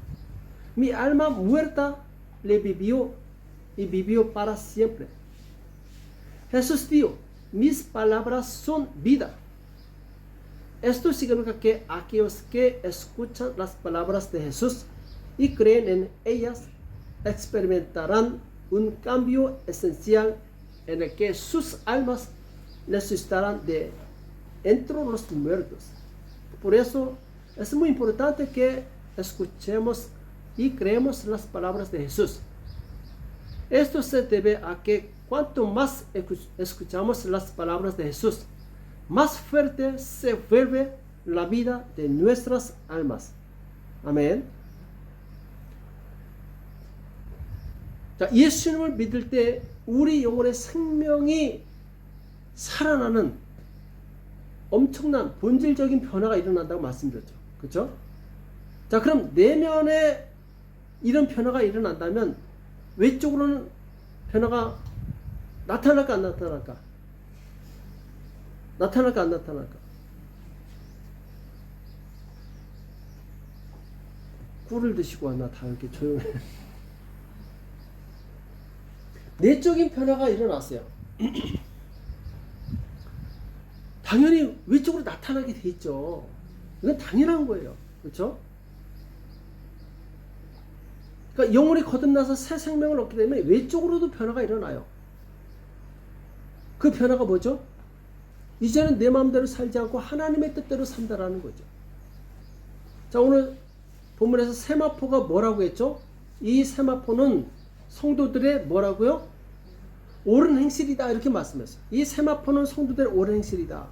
Mi alma muerta le vivió y vivió para siempre. Jesús dijo, mis palabras son vida. Esto significa que aquellos que escuchan las palabras de Jesús y creen en ellas experimentarán un cambio esencial en el que sus almas resucitarán de entre los muertos. Por eso es muy importante que escuchemos y creemos las palabras de Jesús. Esto se debe a que cuanto más escuchamos las palabras de Jesús, más fuerte se vuelve la vida de nuestras almas. 아멘. 자, 예수님을 믿을 때 우리 영혼의 생명이 살아나는 엄청난 본질적인 변화가 일어난다고 말씀드렸죠. 그렇죠? 자, 그럼 내면에 이런 변화가 일어난다면 외적으로는 변화가 나타날까 안 나타날까? 나타날까 안 나타날까? 꿀을 드시고 왔나? 다 이렇게 조용해. 내적인 변화가 일어났어요. 당연히 외적으로 나타나게 돼 있죠. 이건 당연한 거예요. 그렇죠? 그러니까 영혼이 거듭나서 새 생명을 얻게 되면 외적으로도 변화가 일어나요. 그 변화가 뭐죠? 이제는 내 마음대로 살지 않고 하나님의 뜻대로 산다라는 거죠. 자, 오늘 본문에서 세마포가 뭐라고 했죠? 이 세마포는 성도들의 뭐라고요? 옳은 행실이다 이렇게 말씀했어요. 이 세마포는 성도들의 옳은 행실이다.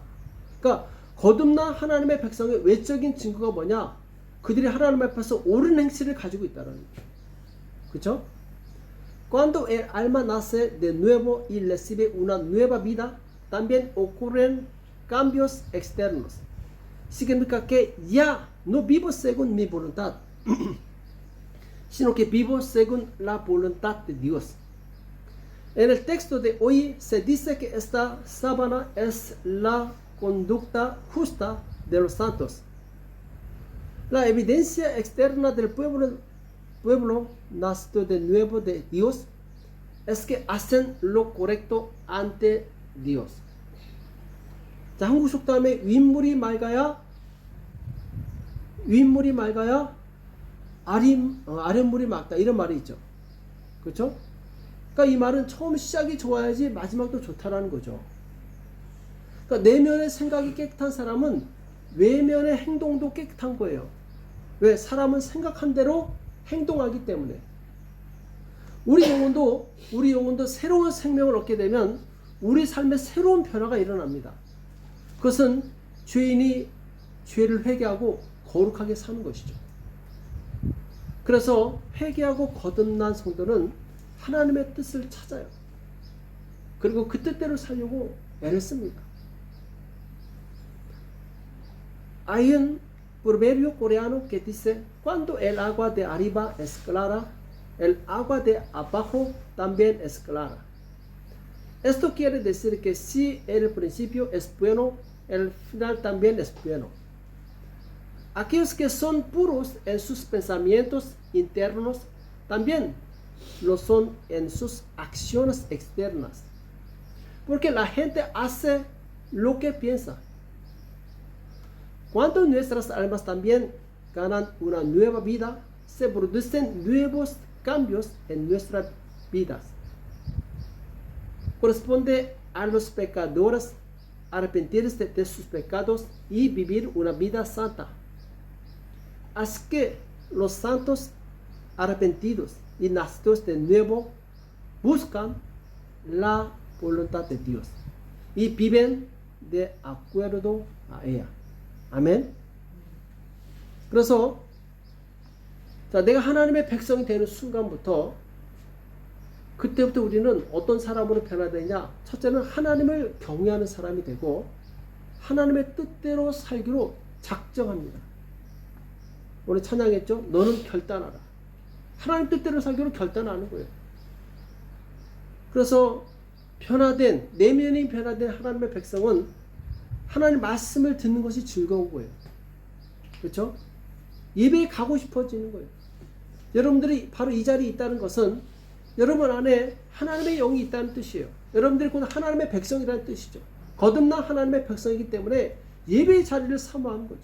그러니까 거듭난 하나님의 백성의 외적인 증거가 뭐냐? 그들이 하나님 앞에서 옳은 행실을 가지고 있다는 거예요. 그렇죠? Cuando el alma nace de nuevo y recibe una nueva vida, también ocurren cambios externos. Significa que ya no vivo según mi voluntad, sino que vivo según la voluntad de Dios. En el texto de hoy se dice que esta sábana es la conducta justa de los santos. La evidencia externa del pueblo nacido de nuevo de Dios es que hacen lo correcto ante Dios. 자, 한국 속담에 윗물이 맑아야 아랫물이 맑다 이런 말이 있죠. 그렇죠? 그러니까 이 말은 처음 시작이 좋아야지 마지막도 좋다라는 거죠. 그러니까 내면의 생각이 깨끗한 사람은 외면의 행동도 깨끗한 거예요. 왜? 사람은 생각한 대로 행동하기 때문에. 우리 영혼도 새로운 생명을 얻게 되면 우리 삶에 새로운 변화가 일어납니다. 그것은 죄인이 죄를 회개하고 거룩하게 사는 것이죠. 그래서 회개하고 거듭난 성도는 하나님의 뜻을 찾아요. 그리고 그 뜻대로 살려고 애를 씁니다. Hay un proverbio coreano que dice, cuando el agua de arriba es clara, el agua de abajo también es clara. Esto quiere decir que si el principio es bueno, el final también es bueno. Aquellos que son puros en sus pensamientos internos, también lo son en sus acciones externas. Porque la gente hace lo que piensa. Cuando nuestras almas también ganan una nueva vida, se producen nuevos cambios en nuestras vidas. Corresponde a los pecadores arrepentirse de sus pecados y vivir una vida santa. Así que los santos arrepentidos y nacidos de nuevo buscan la voluntad de Dios y viven de acuerdo a ella. 아멘. 그래서 자, 내가 하나님의 백성이 되는 순간부터 그때부터 우리는 어떤 사람으로 변화되냐? 첫째는 하나님을 경외하는 사람이 되고 하나님의 뜻대로 살기로 작정합니다. 오늘 찬양했죠? 너는 결단하라. 하나님 뜻대로 살기로 결단하는 거예요. 그래서 변화된, 내면이 변화된 하나님의 백성은 하나님 말씀을 듣는 것이 즐거운 거예요. 그렇죠? 예배에 가고 싶어지는 거예요. 여러분들이 바로 이 자리에 있다는 것은 여러분 안에 하나님의 영이 있다는 뜻이에요. 여러분들이 곧 하나님의 백성이라는 뜻이죠. 거듭난 하나님의 백성이기 때문에 예배의 자리를 사모하는 거죠.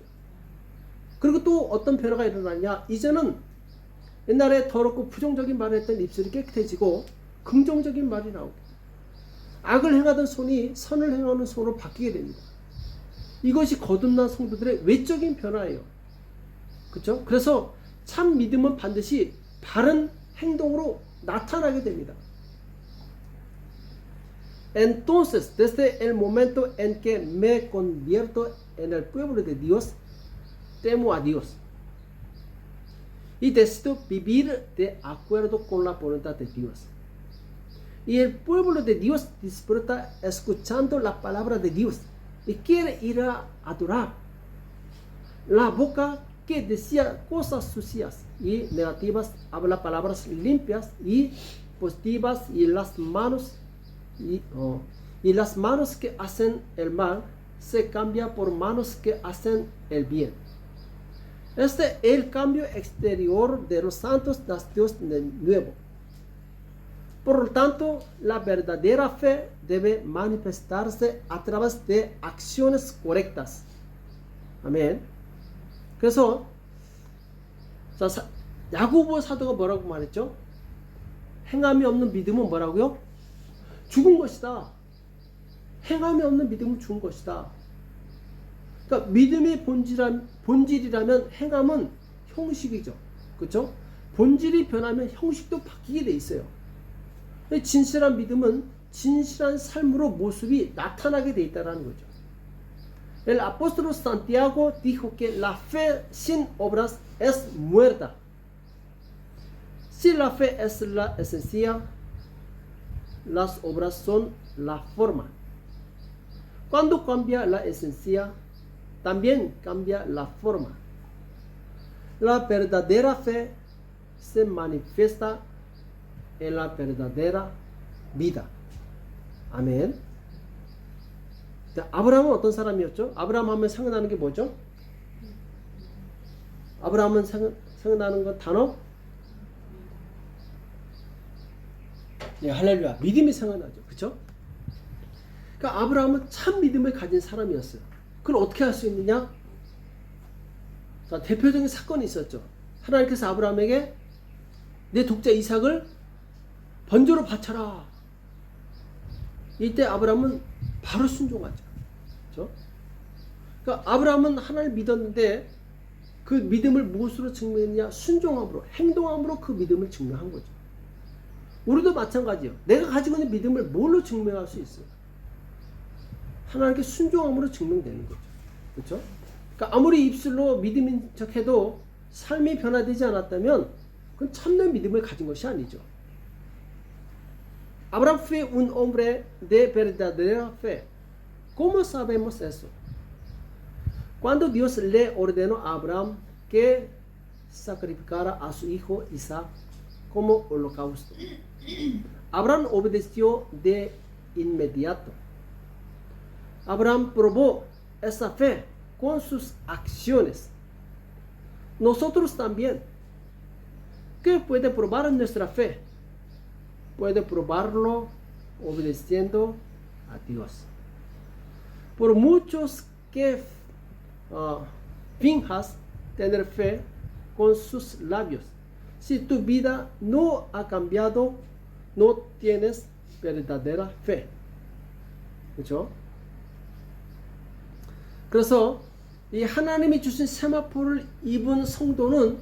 그리고 또 어떤 변화가 일어나냐? 이제는 옛날에 더럽고 부정적인 말을 했던 입술이 깨끗해지고 긍정적인 말이 나오고 악을 행하던 손이 선을 행하는 손으로 바뀌게 됩니다. 이것이 거듭난 성도들의 외적인 변화예요. 그렇죠? 그래서 참 믿음은 반드시 바른 행동으로 나타나게 됩니다. Entonces, desde el momento en que me convierto en el pueblo de Dios, temo a Dios y decido vivir de acuerdo con la voluntad de Dios. Y el pueblo de Dios disfruta escuchando la palabra de Dios y quiere ir a adorar. La boca que decía cosas sucias y negativas habla palabras limpias y positivas, y las manos que hacen el mal se cambia por manos que hacen el bien. Este es el cambio exterior de los santos nacidos de nuevo. Por lo tanto, la verdadera fe debe manifestarse a través de acciones correctas. 아멘. 그래서 야고보 사도가 뭐라고 말했죠? 행함이 없는 믿음은 뭐라고요? 죽은 것이다. 행함이 없는 믿음은 죽은 것이다. 그러니까 믿음의 본질이라면 행함은 형식이죠. 그렇죠? 본질이 변하면 형식도 바뀌게 돼 있어요. 진실한 믿음은 진실한 삶으로 모습이 나타나게 돼 있다는 거죠. El apóstol Santiago dijo que la fe sin obras es muerta. Si la fe es la esencia, las obras son la forma. Cuando cambia la esencia, también cambia la forma. La verdadera fe se manifiesta en la verdadera vida. 아멘. 아브라함은 어떤 사람이었죠? 아브라함 하면 생각나는 게 뭐죠? 아브라함은 생각나는 건 단어? 네, 할렐루야. 믿음이 생각나죠. 그렇죠? 그러니까 아브라함은 참 믿음을 가진 사람이었어요. 그걸 어떻게 할 수 있느냐? 자, 대표적인 사건이 있었죠. 하나님께서 아브라함에게 내 독자 이삭을 번제로 바쳐라. 이때 아브라함은 바로 순종하죠. 그렇죠? 그러니까 아브라함은 하나님을 믿었는데 그 믿음을 무엇으로 증명했냐? 순종함으로, 행동함으로 그 믿음을 증명한 거죠. 우리도 마찬가지예요. 내가 가지고 있는 믿음을 뭘로 증명할 수 있어요? 하나님께 순종함으로 증명되는 거죠. 그렇죠? 그러니까 아무리 입술로 믿음인 척해도 삶이 변화되지 않았다면 그건 참된 믿음을 가진 것이 아니죠. Abraham fue un hombre de verdadera fe. ¿Cómo sabemos eso? Cuando Dios le ordenó a Abraham que sacrificara a su hijo Isaac como holocausto, Abraham obedeció de inmediato. Abraham probó esa fe con sus acciones. Nosotros también. ¿Qué puede probar nuestra fe? Puede probarlo obedeciendo a Dios. Por muchos que finjas tener fe con sus labios, si tu vida no ha cambiado, no tienes verdadera fe. 그렇죠? 그래서 이 하나님이 주신 세마포를 입은 성도는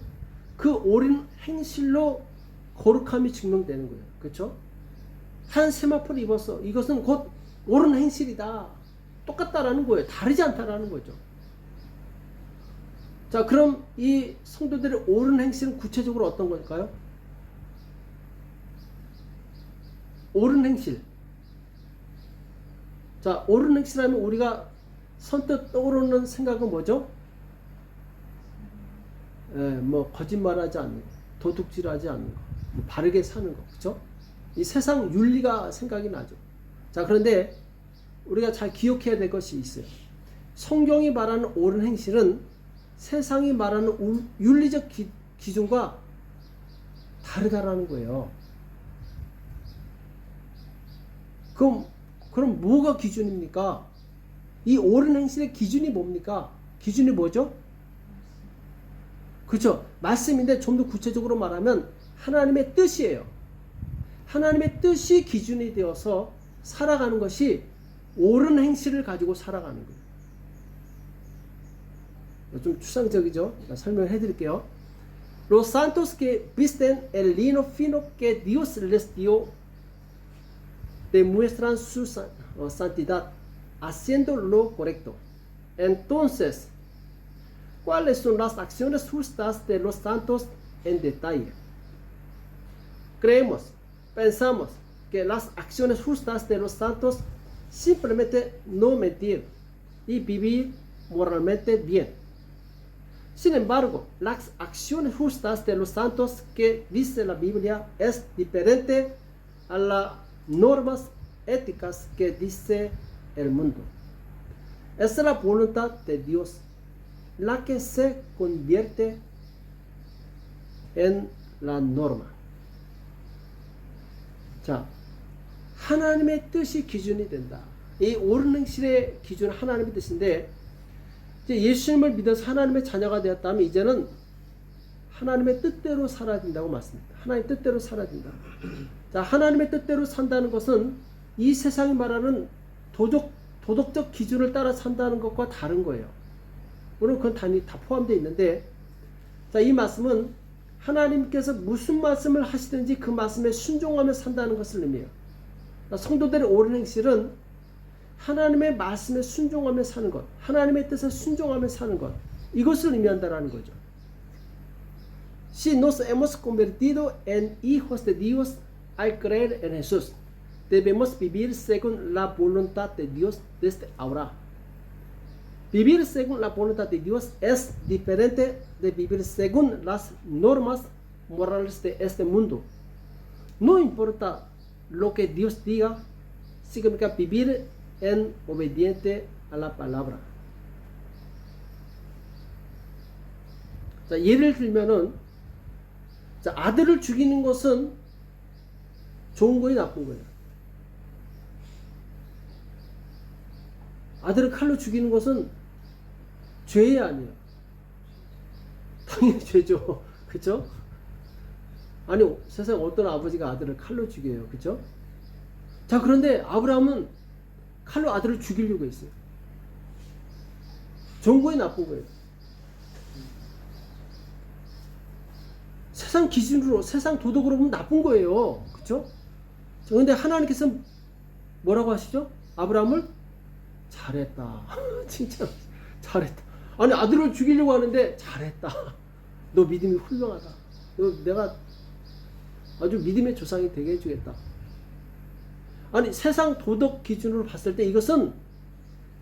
그 옳은 행실로 거룩함이 증명되는 거예요. 그렇죠? 한 세마포를 입어서 이것은 곧 옳은 행실이다. 똑같다라는 거예요. 다르지 않다라는 거죠. 자, 그럼 이 성도들의 옳은 행실은 구체적으로 어떤 걸까요? 옳은 행실. 자, 옳은 행실하면 우리가 선뜻 떠오르는 생각은 뭐죠? 뭐 거짓말하지 않는 거, 도둑질하지 않는 거, 뭐 바르게 사는 거, 그렇죠? 이 세상 윤리가 생각이 나죠. 자, 그런데 우리가 잘 기억해야 될 것이 있어요. 성경이 말하는 옳은 행실은 세상이 말하는 윤리적 기준과 다르다라는 거예요. 그럼 뭐가 기준입니까? 이 옳은 행실의 기준이 뭡니까? 기준이 뭐죠? 그렇죠. 말씀인데 좀 더 구체적으로 말하면 하나님의 뜻이에요. 하나님의 뜻이 기준이 되어서 살아가는 것이 옳은 행실을 가지고 살아가는 거예요. 좀 추상적이죠? 설명해 드릴게요. Los santos que visten el lino fino que Dios les dio demuestran su santidad haciendo lo correcto. Entonces, ¿cuáles son las acciones justas de los santos en detalle? Creemos, pensamos que las acciones justas de los santos simplemente no mentir y vivir moralmente bien. Sin embargo, las acciones justas de los santos que dice la Biblia es diferente a las normas éticas que dice el mundo. Es la voluntad de Dios la que se convierte en la norma. 자, 하나님의 뜻이 기준이 된다. 이 옳은 행실의 기준은 하나님의 뜻인데, 이제 예수님을 믿어서 하나님의 자녀가 되었다면 이제는 하나님의 뜻대로 살아야 된다고 말씀합니다. 하나님의 뜻대로 살아야 된다. 자, 하나님의 뜻대로 산다는 것은 이 세상이 말하는 도덕적 기준을 따라 산다는 것과 다른 거예요. 물론 그건 단위 다 포함되어 있는데, 자, 이 말씀은 하나님께서 무슨 말씀을 하시든지 그 말씀에 순종하며 산다는 것을 의미해요. 성도들의 옳은 행실은 하나님의 말씀에 순종하며 사는 것, 하나님의 뜻에 순종하며 사는 것, 이것을 의미한다라는 거죠. Si nos hemos convertido en hijos de Dios al creer en Jesús, debemos vivir según la voluntad de Dios desde ahora. Vivir según la voluntad de Dios es diferente de vivir según las normas morales de este mundo. No importa lo que Dios diga, significa vivir en obediente a la palabra. 자, 예를 들면은, 자, 아들을 죽이는 것은 좋은 거예요, 나쁜 거예요? 아들을 칼로 죽이는 것은 죄예요, 아니에요? 당연히 죄죠. 그쵸? 아니, 세상에 어떤 아버지가 아들을 칼로 죽여요. 그쵸? 자, 그런데 아브라함은 칼로 아들을 죽이려고 했어요. 좋은 거예요, 나쁜 거예요? 세상 기준으로, 세상 도덕으로 보면 나쁜 거예요. 그쵸? 그런데 하나님께서 뭐라고 하시죠? 아브라함을 잘했다. 진짜 잘했다. 아니, 아들을 죽이려고 하는데 잘했다. 너 믿음이 훌륭하다. 너 내가 아주 믿음의 조상이 되게 해주겠다. 아니, 세상 도덕 기준으로 봤을 때 이것은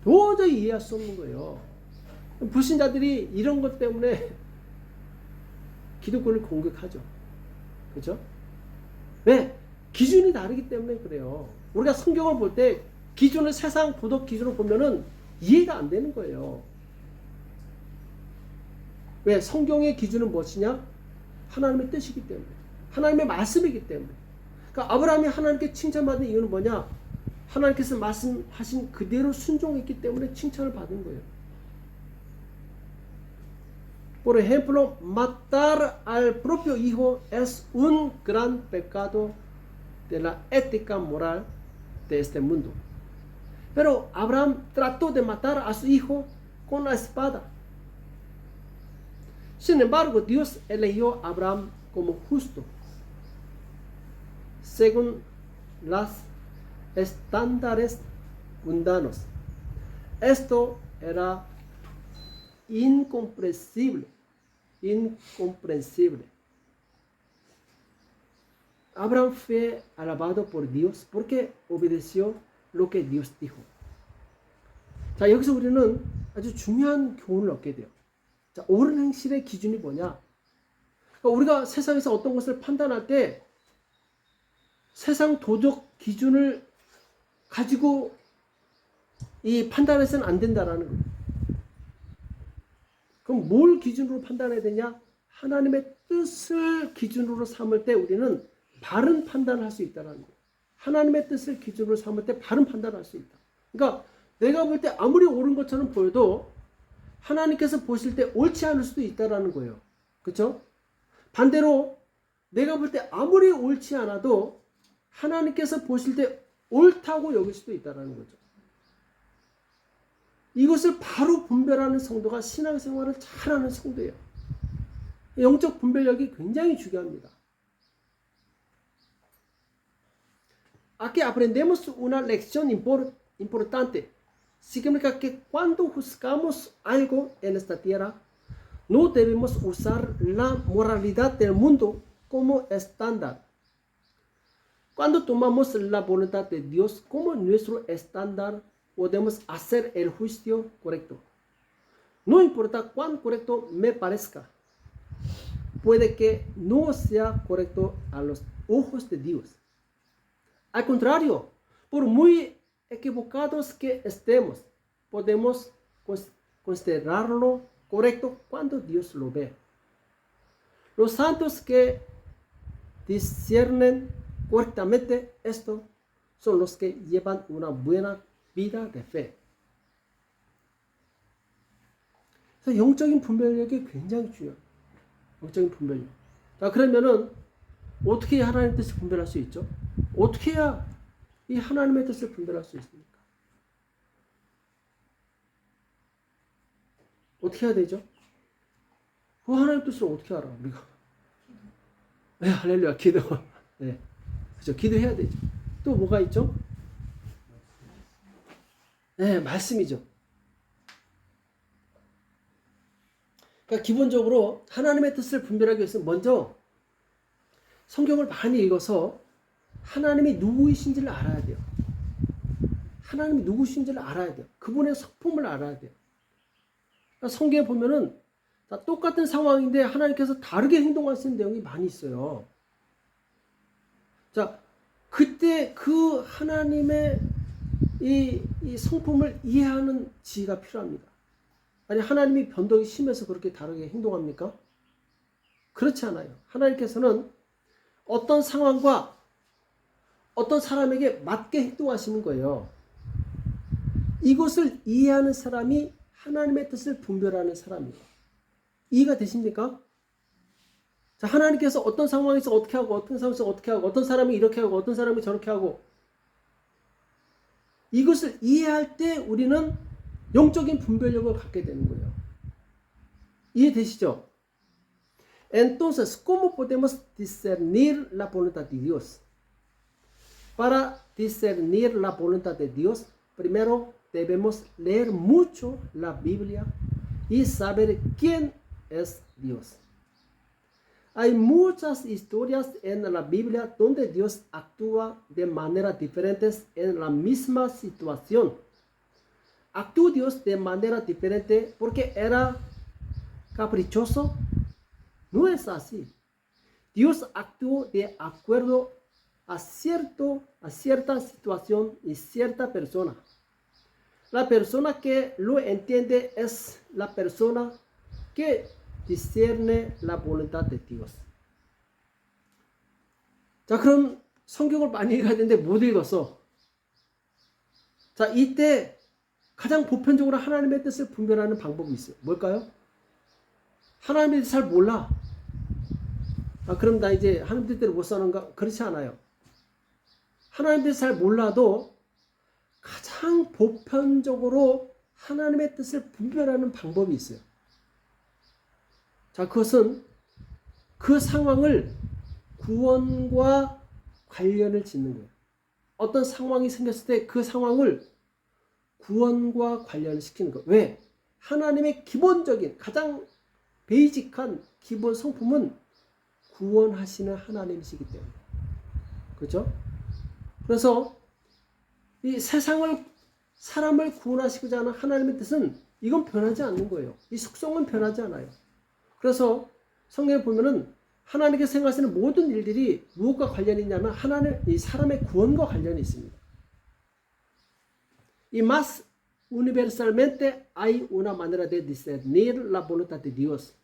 도저히 이해할 수 없는 거예요. 불신자들이 이런 것 때문에 기독교를 공격하죠. 그렇죠? 왜? 기준이 다르기 때문에 그래요. 우리가 성경을 볼 때 기준을 세상 도덕 기준으로 보면은 이해가 안 되는 거예요. 왜? 성경의 기준은 무엇이냐? 하나님의 뜻이기 때문에, 하나님의 말씀이기 때문에. 그러니까 아브라함이 하나님께 칭찬받은 이유는 뭐냐? 하나님께서 말씀하신 그대로 순종했기 때문에 칭찬을 받은 거예요. Por ejemplo, matar al propio hijo es un gran pecado de la ética moral de este mundo. Pero Abraham trató de matar a su hijo con la espada. Sin embargo, Dios eligió a Abraham como justo, según los estándares mundanos. Esto era incomprensible. Abraham fue alabado por Dios porque obedeció lo que Dios dijo. 자, 여기서 우리는 아주 중요한 교훈을 얻게 돼요. 자, 옳은 행실의 기준이 뭐냐? 그러니까 우리가 세상에서 어떤 것을 판단할 때 세상 도덕 기준을 가지고 이 판단해서는 안 된다라는 거예요. 그럼 뭘 기준으로 판단해야 되냐? 하나님의 뜻을 기준으로 삼을 때 우리는 바른 판단을 할 수 있다는 거예요. 하나님의 뜻을 기준으로 삼을 때 바른 판단을 할 수 있다. 그러니까 내가 볼 때 아무리 옳은 것처럼 보여도 하나님께서 보실 때 옳지 않을 수도 있다는 거예요. 그렇죠? 반대로 내가 볼 때 아무리 옳지 않아도 하나님께서 보실 때 옳다고 여길 수도 있다는 거죠. 이것을 바로 분별하는 성도가 신앙생활을 잘하는 성도예요. 영적 분별력이 굉장히 중요합니다. Aquí aprendemos una lección importante. Significa que cuando juzgamos algo en esta tierra, no debemos usar la moralidad del mundo como estándar. Cuando tomamos la voluntad de Dios como nuestro estándar, podemos hacer el juicio correcto. No importa cuán correcto me parezca, puede que no sea correcto a los ojos de Dios. Al contrario, por muy equivocados que estemos, podemos considerarlo correcto cuando Dios lo ve. Los santos que disciernen correctamente esto son los que llevan una buena vida de fe. 그래서 영적인 분별력이 굉장히 중요해요. 영적인 분별력. 자, 그러면은 어떻게 하나님의 뜻을 분별할 수 있죠? 어떻게 해야 이 하나님의 뜻을 분별할 수 있습니까? 어떻게 해야 되죠? 그 하나님의 뜻을 어떻게 알아, 우리가? 네, 할렐루야, 기도. 네. 그죠? 기도해야 되죠. 또 뭐가 있죠? 네, 말씀이죠. 그러니까 기본적으로 하나님의 뜻을 분별하기 위해서 먼저 성경을 많이 읽어서 하나님이 누구이신지를 알아야 돼요. 하나님이 누구신지를 알아야 돼요. 그분의 성품을 알아야 돼요. 그러니까 성경에 보면은 다 똑같은 상황인데 하나님께서 다르게 행동하시는 내용이 많이 있어요. 자, 그때 그 하나님의 이 성품을 이해하는 지혜가 필요합니다. 아니, 하나님이 변덕이 심해서 그렇게 다르게 행동합니까? 그렇지 않아요. 하나님께서는 어떤 상황과 어떤 사람에게 맞게 행동하시는 거예요. 이것을 이해하는 사람이 하나님의 뜻을 분별하는 사람이에요. 이해가 되십니까? 자, 하나님께서 어떤 상황에서 어떻게 하고, 어떤 상황에서 어떻게 하고, 어떤 사람이 이렇게 하고, 어떤 사람이 저렇게 하고, 이것을 이해할 때 우리는 영적인 분별력을 갖게 되는 거예요. 이해되시죠? Entonces, ¿cómo podemos discernir la voluntad de Dios? Para discernir la voluntad de Dios, primero debemos leer mucho la Biblia y saber quién es Dios. Hay muchas historias en la Biblia donde Dios actúa de maneras diferentes en la misma situación. ¿Actuó Dios de manera diferente porque era caprichoso? No es así. Dios actuó de acuerdo a cierta situación y cierta persona. La persona que lo entiende es la persona que discierne la voluntad de Dios. 자, 그럼 성경을 많이 읽어야 되는데 못 읽었어. 자, 이때 가장 보편적으로 하나님의 뜻을 분별하는 방법이 있어요. 뭘까요? 하나님의 뜻을 잘 몰라. 아, 그럼 나 이제 하나님 뜻대로 못 사는가? 그렇지 않아요. 하나님 뜻을 잘 몰라도 가장 보편적으로 하나님의 뜻을 분별하는 방법이 있어요. 자, 그것은 그 상황을 구원과 관련을 짓는 거예요. 어떤 상황이 생겼을 때 그 상황을 구원과 관련을 시키는 거예요. 왜? 하나님의 기본적인 가장 베이직한 기본 성품은 구원하시는 하나님이시기 때문에. 그죠? 그래서 이 사람을 구원하시고자 하는 하나님의 뜻은 이건 변하지 않는 거예요. 이 속성은 변하지 않아요. 그래서 성경에 보면은 하나님께서 생각하시는 모든 일들이 무엇과 관련이 있냐면 이 사람의 구원과 관련이 있습니다. Y más universalmente hay una manera de discernir la voluntad de Dios.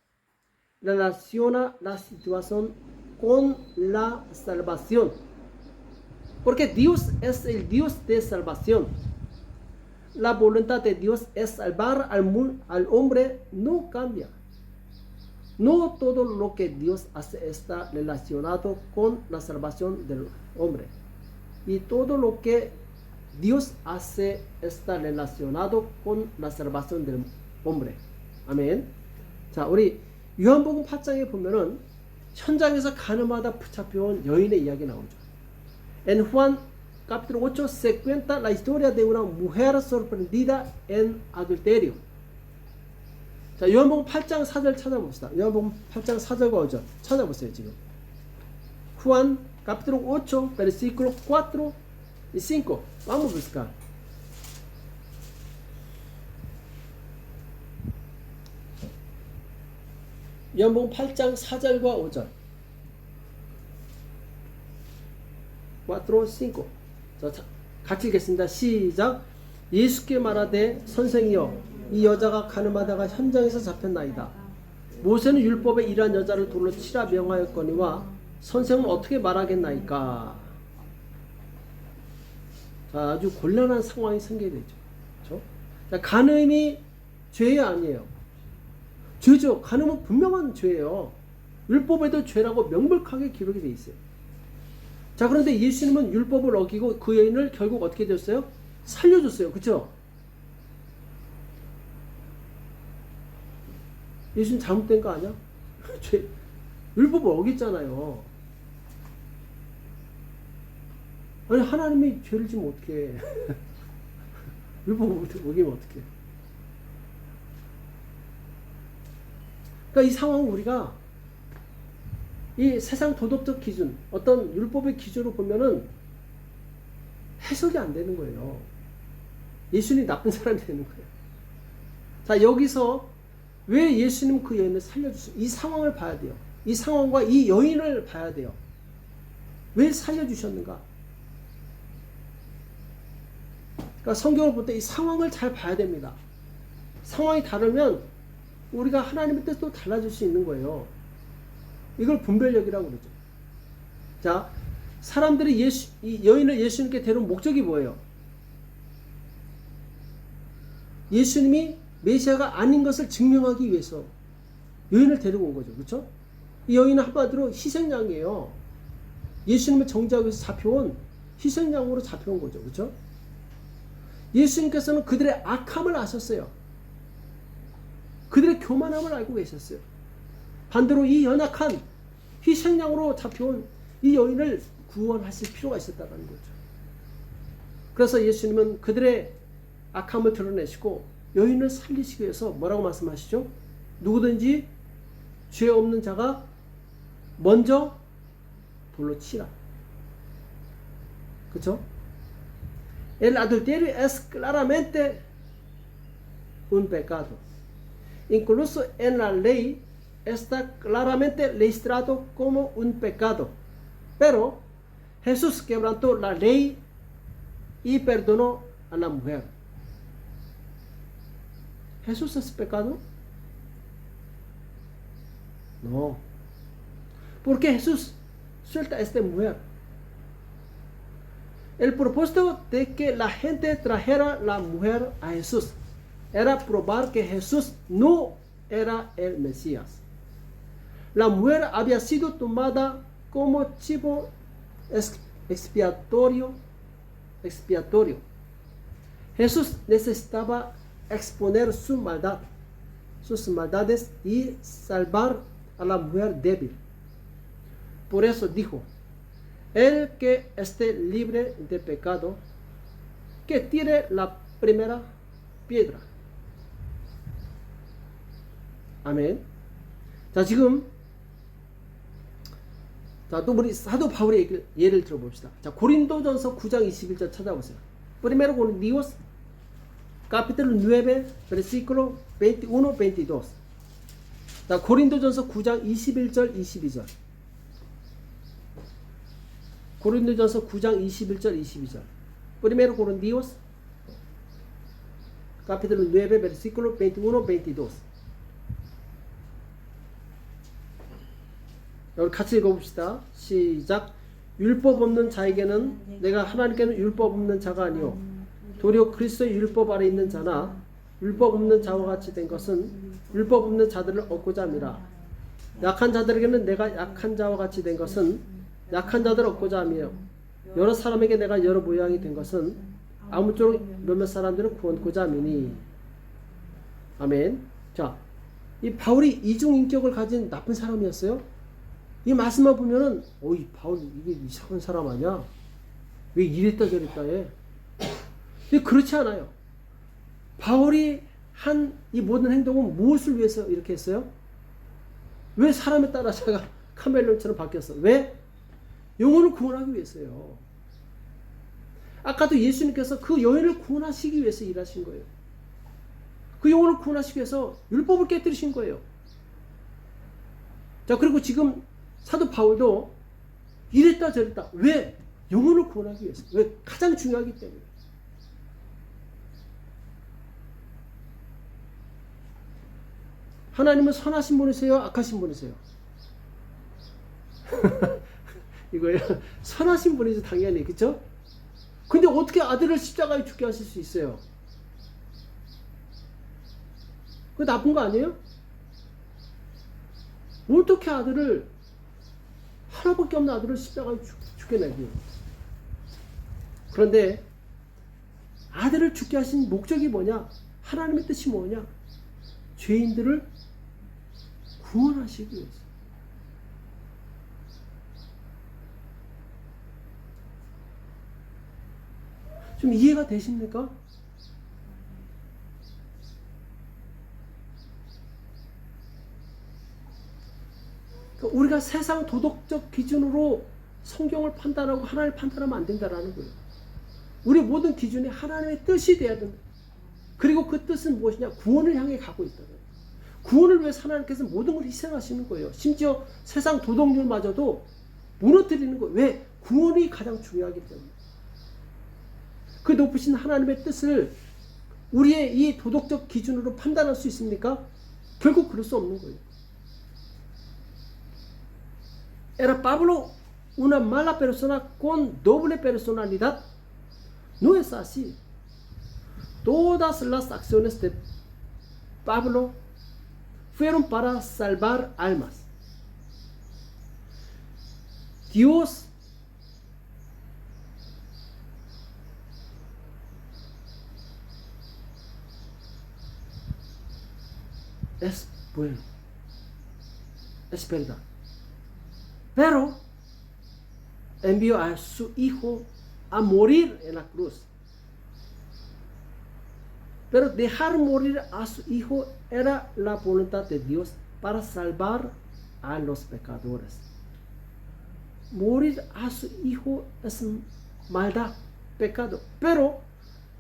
Relaciona la situación con la salvación. Porque Dios es el Dios de salvación. La voluntad de Dios es salvar al hombre, no cambia. No todo lo que Dios hace está relacionado con la salvación del hombre. Y todo lo que Dios hace está relacionado con la salvación del hombre. 아멘. 자, 우리 요한복음 8장에 보면은 현장에서 가늠하다 붙잡혀온 여인의 이야기 나오죠. En Juan capítulo 8 se cuenta la historia de una mujer sorprendida en adulterio. 자, 요한복음 8장 4절 찾아봅시다. 요한복음 8장 4절과 5절 찾아보세요, 지금. Juan capítulo 8 versículo 4 y 5. Vamos a buscar. 요한복음 8장 4절과 5절. 4, 5. 자, 같이 읽겠습니다. 시작. 예수께 말하되 선생이여 이 여자가 가늠하다가 현장에서 잡혔나이다. 모세는 율법에 이러한 여자를 돌로 치라 명하였거니와 선생은 어떻게 말하겠나이까. 자, 아주 곤란한 상황이 생기게 되죠. 그렇죠? 자, 간음이 죄야 아니에요? 죄죠. 간음은 분명한 죄예요. 율법에도 죄라고 명백하게 기록이 되어 있어요. 자, 그런데 예수님은 율법을 어기고 그 여인을 결국 어떻게 되었어요? 살려줬어요. 그렇죠? 예수님 잘못된 거 아니야? 율법을 어겼잖아요. 아니, 하나님이 죄를 지면 어떡해. 율법을 어기면 어떡해. 그러니까 이 상황을 우리가 이 세상 도덕적 기준, 어떤 율법의 기준으로 보면은 해석이 안 되는 거예요. 예수님이 나쁜 사람이 되는 거예요. 자, 여기서 왜 예수님 그 여인을 살려주셨어요? 이 상황을 봐야 돼요. 이 상황과 이 여인을 봐야 돼요. 왜 살려주셨는가? 그러니까 성경을 볼 때 이 상황을 잘 봐야 됩니다. 상황이 다르면 우리가 하나님의 뜻도 달라질 수 있는 거예요. 이걸 분별력이라고 그러죠. 자, 사람들이 이 여인을 예수님께 데려온 목적이 뭐예요? 예수님이 메시아가 아닌 것을 증명하기 위해서 여인을 데리고 온 거죠. 그렇죠? 이 여인은 한마디로 희생양이에요. 예수님을 정죄하기 위해서 잡혀온 희생양으로 잡혀온 거죠. 그렇죠? 예수님께서는 그들의 악함을 아셨어요. 그들의 교만함을 알고 계셨어요. 반대로 이 연약한 희생양으로 잡혀온 이 여인을 구원하실 필요가 있었다는 거죠. 그래서 예수님은 그들의 악함을 드러내시고 여인을 살리시기 위해서 뭐라고 말씀하시죠? 누구든지 죄 없는 자가 먼저 돌로 치라. 그렇죠? El adulterio es claramente un pecado. Incluso en la ley está claramente registrado como un pecado. Pero Jesús quebrantó la ley y perdonó a la mujer. ¿Jesús es pecado? No. ¿Por qué Jesús suelta a esta mujer? El propósito de que la gente trajera la mujer a Jesús era probar que Jesús no era el Mesías. La mujer había sido tomada como chivo expiatorio. Jesús necesitaba exponer sus maldades y salvar a la mujer débil. Por eso dijo, el que esté libre de pecado, que tire la primera piedra. 아멘. 자, 지금 자, 또 우리 사도 바울의 예를 들어봅시다. 자, 고린도전서 9장 21절 찾아보세요. Primero Corintios capítulo 9 versículo 21, 22. 자, 고린도전서 9장 21절 22절. 고린도전서 9장 21절 22절. Primero Corintios capítulo 9 versículo 21, 22. 여기 같이 읽어봅시다. 시작. 율법 없는 자에게는 내가 하나님께는 율법 없는 자가 아니요 도리어 그리스도의 율법 아래 있는 자나 율법 없는 자와 같이 된 것은 율법 없는 자들을 얻고자 함이라. 약한 자들에게는 내가 약한 자와 같이 된 것은 약한 자들을 얻고자 함이요 여러 사람에게 내가 여러 모양이 된 것은 아무쪼록 몇몇 사람들은 구원고자 함이니. 아멘. 자, 이 바울이 이중인격을 가진 나쁜 사람이었어요? 이 말씀만 보면은 이 바울 이게 이상한 사람 아니야? 왜 이랬다 저랬다 해? 근데 그렇지 않아요. 바울이 한 이 모든 행동은 무엇을 위해서 이렇게 했어요? 왜 사람에 따라서가 카멜론처럼 바뀌었어? 왜? 영혼을 구원하기 위해서요. 아까도 예수님께서 그 여인을 구원하시기 위해서 일하신 거예요. 그 영혼을 구원하시기 위해서 율법을 깨뜨리신 거예요. 자, 그리고 지금 사도 바울도 이랬다 저랬다. 왜? 영혼을 구원하기 위해서. 왜? 가장 중요하기 때문에. 하나님은 선하신 분이세요? 악하신 분이세요? 이거요. 선하신 분이죠, 당연히. 그쵸? 근데 어떻게 아들을 십자가에 죽게 하실 수 있어요? 그거 나쁜 거 아니에요? 어떻게 아들을 하나밖에 없는 아들을 십자가에 죽게 내고요. 그런데 아들을 죽게 하신 목적이 뭐냐? 하나님의 뜻이 뭐냐? 죄인들을 구원하시기 위해서. 좀 이해가 되십니까? 우리가 세상 도덕적 기준으로 성경을 판단하고 하나님을 판단하면 안 된다라는 거예요. 우리 모든 기준이 하나님의 뜻이 돼야 된다. 그리고 그 뜻은 무엇이냐? 구원을 향해 가고 있다. 구원을 위해서 하나님께서 모든 걸 희생하시는 거예요. 심지어 세상 도덕률마저도 무너뜨리는 거예요. 왜? 구원이 가장 중요하기 때문에. 그 높으신 하나님의 뜻을 우리의 이 도덕적 기준으로 판단할 수 있습니까? 결국 그럴 수 없는 거예요. Era Pablo una mala persona con doble personalidad? No es así. Todas las acciones de Pablo fueron para salvar almas. Dios es bueno, es verdad. Pero envió a su hijo a morir en la cruz. Pero dejar morir a su hijo era la voluntad de Dios para salvar a los pecadores. Morir a su hijo es maldad, pecado. Pero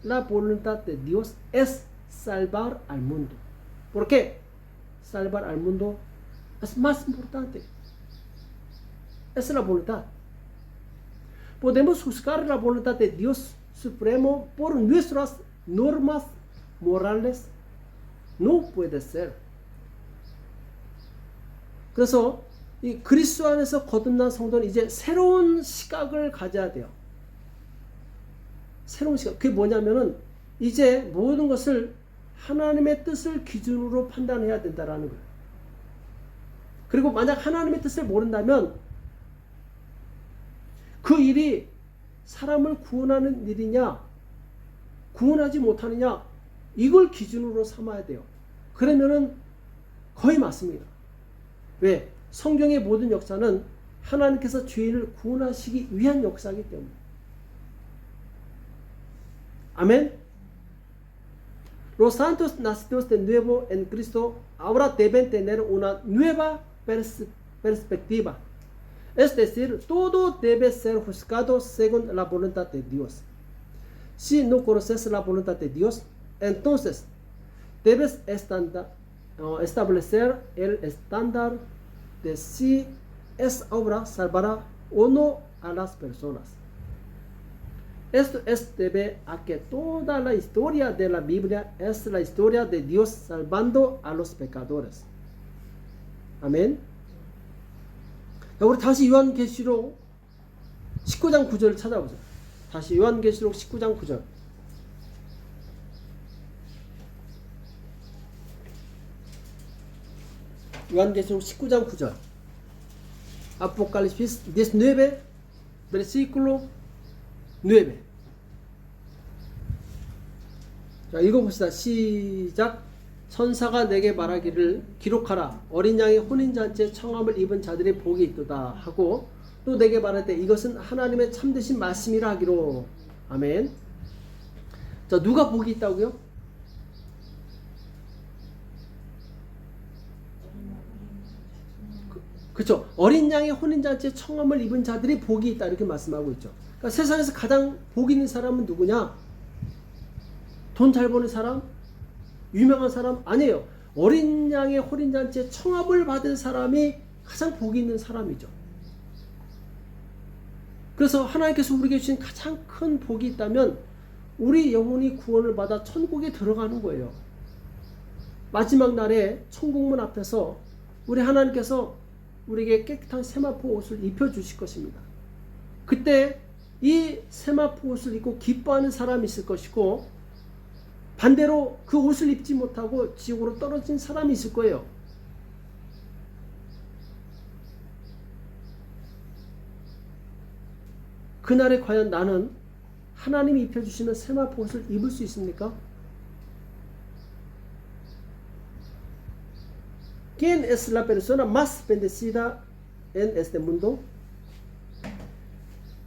la voluntad de Dios es salvar al mundo. ¿Por qué? Salvar al mundo es más importante. Esa es la voluntad. Podemos juzgar la voluntad de Dios Supremo por nuestras normas morales? No puede ser. 그래서 이 그리스도 안에서 거듭난 성도는 이제 새로운 시각을 가져야 돼요. 새로운 시각. 그게 뭐냐면은 이제 모든 것을 하나님의 뜻을 기준으로 판단해야 된다라는 거예요. 그리고 만약 하나님의 뜻을 모른다면 그 일이 사람을 구원하는 일이냐, 구원하지 못하느냐, 이걸 기준으로 삼아야 돼요. 그러면은 거의 맞습니다. 왜? 성경의 모든 역사는 하나님께서 죄인을 구원하시기 위한 역사이기 때문에. 아멘. Los santos nacidos de nuevo en Cristo ahora deben tener una nueva perspectiva. Es decir, todo debe ser juzgado según la voluntad de Dios. Si no conoces la voluntad de Dios, entonces debes establecer el estándar de si esa obra salvará o no a las personas. Esto es debe a que toda la historia de la Biblia es la historia de Dios salvando a los pecadores. 아멘. 자, 우리 다시 요한계시록 19장 9절을 찾아보자. 다시 요한계시록 19장 9절. 요한계시록 19장 9절. Apocalipsis 19, versículo 9. 자, 읽어봅시다. 시작. 천사가 내게 말하기를 기록하라. 어린 양의 혼인잔치에 청함을 입은 자들의 복이 있도다 하고 또 내게 말할 때 이것은 하나님의 참되신 말씀이라 하기로. 아멘. 자, 누가 복이 있다고요? 그렇죠. 어린 양의 혼인잔치에 청함을 입은 자들이 복이 있다 이렇게 말씀하고 있죠. 그러니까 세상에서 가장 복 있는 사람은 누구냐? 돈 잘 버는 사람? 유명한 사람? 아니에요. 어린 양의 혼인잔치에 청함을 받은 사람이 가장 복이 있는 사람이죠. 그래서 하나님께서 우리에게 주신 가장 큰 복이 있다면 우리 영혼이 구원을 받아 천국에 들어가는 거예요. 마지막 날에 천국문 앞에서 우리 하나님께서 우리에게 깨끗한 세마포 옷을 입혀주실 것입니다. 그때 이 세마포 옷을 입고 기뻐하는 사람이 있을 것이고 반대로 그 옷을 입지 못하고 지옥으로 떨어진 사람이 있을 거예요. 그날에 과연 나는 하나님이 입혀주시는 세마포 옷을 입을 수 있습니까? ¿Quién es la persona más bendecida en este mundo?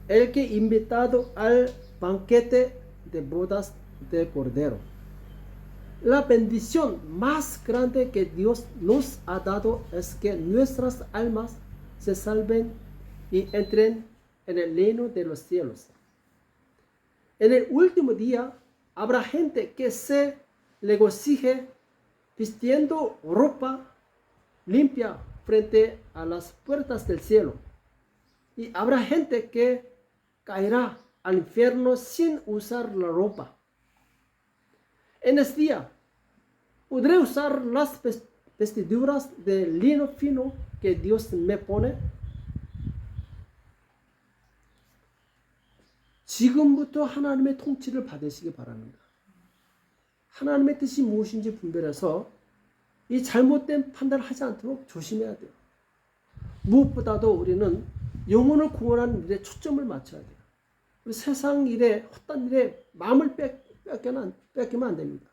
El que invitado al banquete de bodas de Cordero. La bendición más grande que Dios nos ha dado es que nuestras almas se salven y entren en el reino de los cielos. En el último día habrá gente que se regocije vistiendo ropa limpia frente a las puertas del cielo. Y habrá gente que caerá al infierno sin usar la ropa. En ese día podré usar las vestiduras de lino fino que Dios me pone. 지금부터 하나님의 통치를 받으시기 바랍니다. 하나님의 뜻이 무엇인지 분별해서 이 잘못된 판단을 하지 않도록 조심해야 돼요. 무엇보다도 우리는 영혼을 구원하는 일에 초점을 맞춰야 돼요. 우리 세상 일에 헛된 일에 마음을 뺏기면 안 됩니다.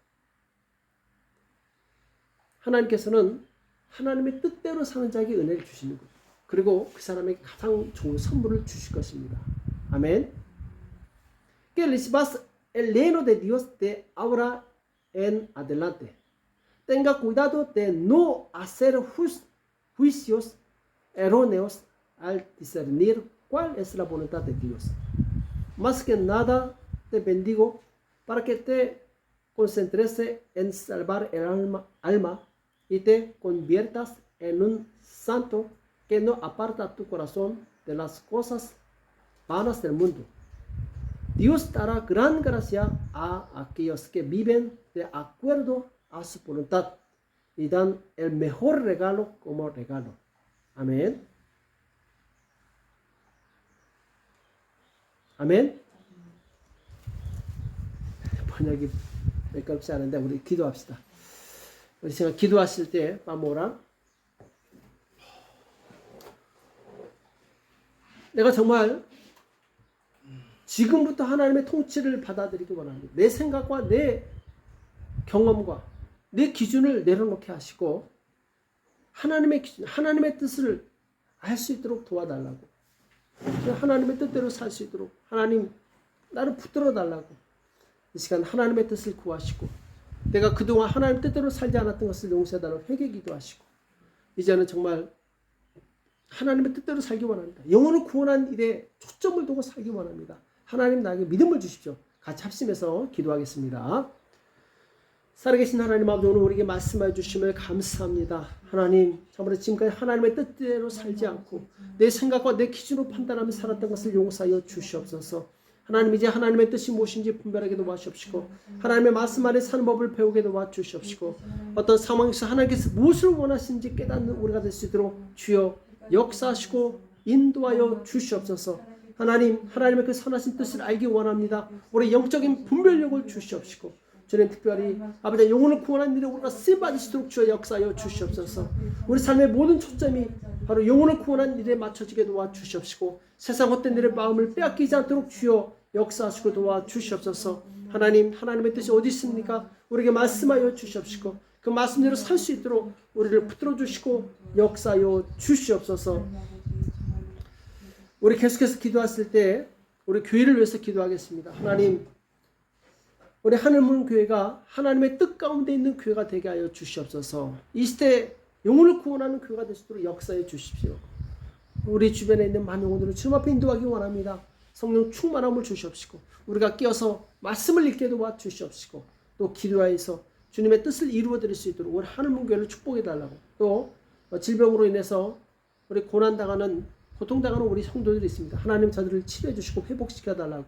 하나님께서는 하나님의 뜻대로 사는 자에게 은혜를 주시는 거예요. 그리고 그 사람에게 가장 좋은 선물을 주실 것입니다. 아멘. Que recibas el reino de Dios de ahora en adelante. Tenga cuidado de no hacer juicios erróneos al discernir cuál es la voluntad de Dios. Más que nada te bendigo para que te concentres en salvar el alma y te conviertas en un santo que no aparta tu corazón de las cosas vanas del mundo. Dios dará gran gracia a aquellos que viven de acuerdo a su voluntad y dan el mejor regalo como regalo. 아멘. 아멘. 번역이 매끄럽지 않은데 우리 기도합시다. 우리 지금 기도하실 때 빠모라 내가 정말 지금부터 하나님의 통치를 받아들이기 원합니다. 내 생각과 내 경험과 내 기준을 내려놓게 하시고 하나님의 기준, 하나님의 뜻을 알 수 있도록 도와달라고. 하나님의 뜻대로 살 수 있도록 하나님 나를 붙들어 달라고. 이 시간 하나님의 뜻을 구하시고 내가 그동안 하나님 뜻대로 살지 않았던 것을 용서해달라고 회개 기도하시고 이제는 정말 하나님의 뜻대로 살기 원합니다. 영혼을 구원한 일에 초점을 두고 살기 원합니다. 하나님 나에게 믿음을 주십시오. 같이 합심해서 기도하겠습니다. 살아계신 하나님 아버지, 오늘 우리에게 말씀해 주심을 감사합니다. 하나님, 참으로 지금까지 하나님의 뜻대로 살지 않고 내 생각과 내 기준으로 판단하며 살았던 것을 용서하여 주시옵소서. 하나님, 이제 하나님의 뜻이 무엇인지 분별하게 도와주시옵시고 하나님의 말씀 안에 사는 법을 배우게 도와주시옵시고 어떤 상황에서 하나님께서 무엇을 원하시는지 깨닫는 우리가 될 수 있도록 주여 역사하시고 인도하여 주시옵소서. 하나님, 하나님의 그 선하신 뜻을 알기 원합니다. 우리 영적인 분별력을 주시옵시고 주님, 특별히 아버지 영혼을 구원한 일에 우리가 쓰임받을 수 있도록 주여 역사하여 주시옵소서. 우리 삶의 모든 초점이 바로 영혼을 구원한 일에 맞춰지게 도와주시옵시고 세상 헛된 일의 마음을 빼앗기지 않도록 주여 역사하시고 도와주시옵소서. 하나님, 하나님의 뜻이 어디 있습니까? 우리에게 말씀하여 주시옵시고 그 말씀대로 살 수 있도록 우리를 붙들어 주시고 역사하여 주시옵소서. 우리 계속해서 기도했을 때 우리 교회를 위해서 기도하겠습니다. 하나님, 우리 하늘문 교회가 하나님의 뜻 가운데 있는 교회가 되게 하여 주시옵소서. 이 시대에 영혼을 구원하는 교회가 될 수 있도록 역사해 주십시오. 우리 주변에 있는 많은 영혼들을 주님 앞에 인도하기 원합니다. 성령 충만함을 주시옵시고 우리가 끼어서 말씀을 읽게 도와주시옵시고 또 기도하여서 주님의 뜻을 이루어 드릴 수 있도록 우리 하늘문 교회를 축복해 달라고, 또 질병으로 인해서 우리 고난당하는 고통당하는 우리 성도들이 있습니다. 하나님, 저들을 치료해 주시고 회복시켜 달라고,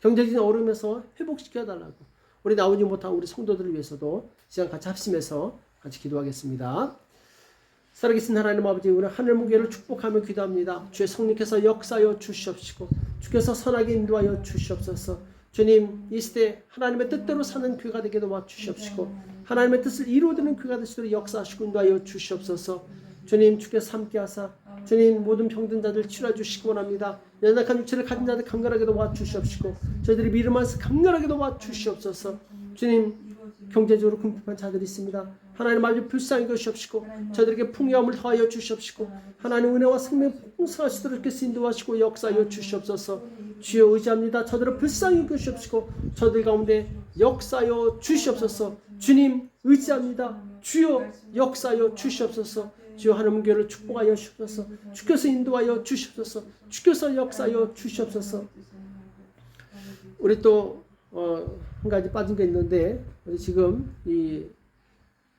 경제적인 어려움에서 회복시켜 달라고, 우리 나오지 못한 우리 성도들을 위해서도 시간 같이 합심해서 같이 기도하겠습니다. 살아계신 하나님 아버지, 오늘 하늘무게를 축복하며 기도합니다. 주의 성령께서 역사하여 주시옵시고 주께서 선하게 인도하여 주시옵소서. 주님, 이 시대 하나님의 뜻대로 사는 교회가 되게 도와주시옵시고 하나님의 뜻을 이루어드는 교회가 될 수 있도록 역사하시고 인도하여 주시옵소서. 주님, 주께서 함께하사 주님 모든 병든 자들 치료해 주시기 원합니다. 연약한 육체를 가진 자들 강건하게 도와주시옵시고 저희들이 믿음 안에서 강건하게 도와주시옵소서. 주님, 경제적으로 궁핍한 자들이 있습니다. 하나님 아버지 불쌍히 여기시옵시고 저들에게 풍요함을 더하여 주시옵시고 하나님 은혜와 생명 풍성하시도록 인도하시고 역사하여 주시옵소서. 주여 의지합니다. 저들을 불쌍히 여기시옵시고 저들 가운데 역사하여 주시옵소서. 주님 의지합니다. 주여 역사하여 주시옵소서. 주여 하나님 교회를 축복하여 주시옵소서. 주께서 인도하여 주시옵소서. 주께서 역사하여 주시옵소서. 우리 또 한 가지 빠진 게 있는데, 우리 지금 이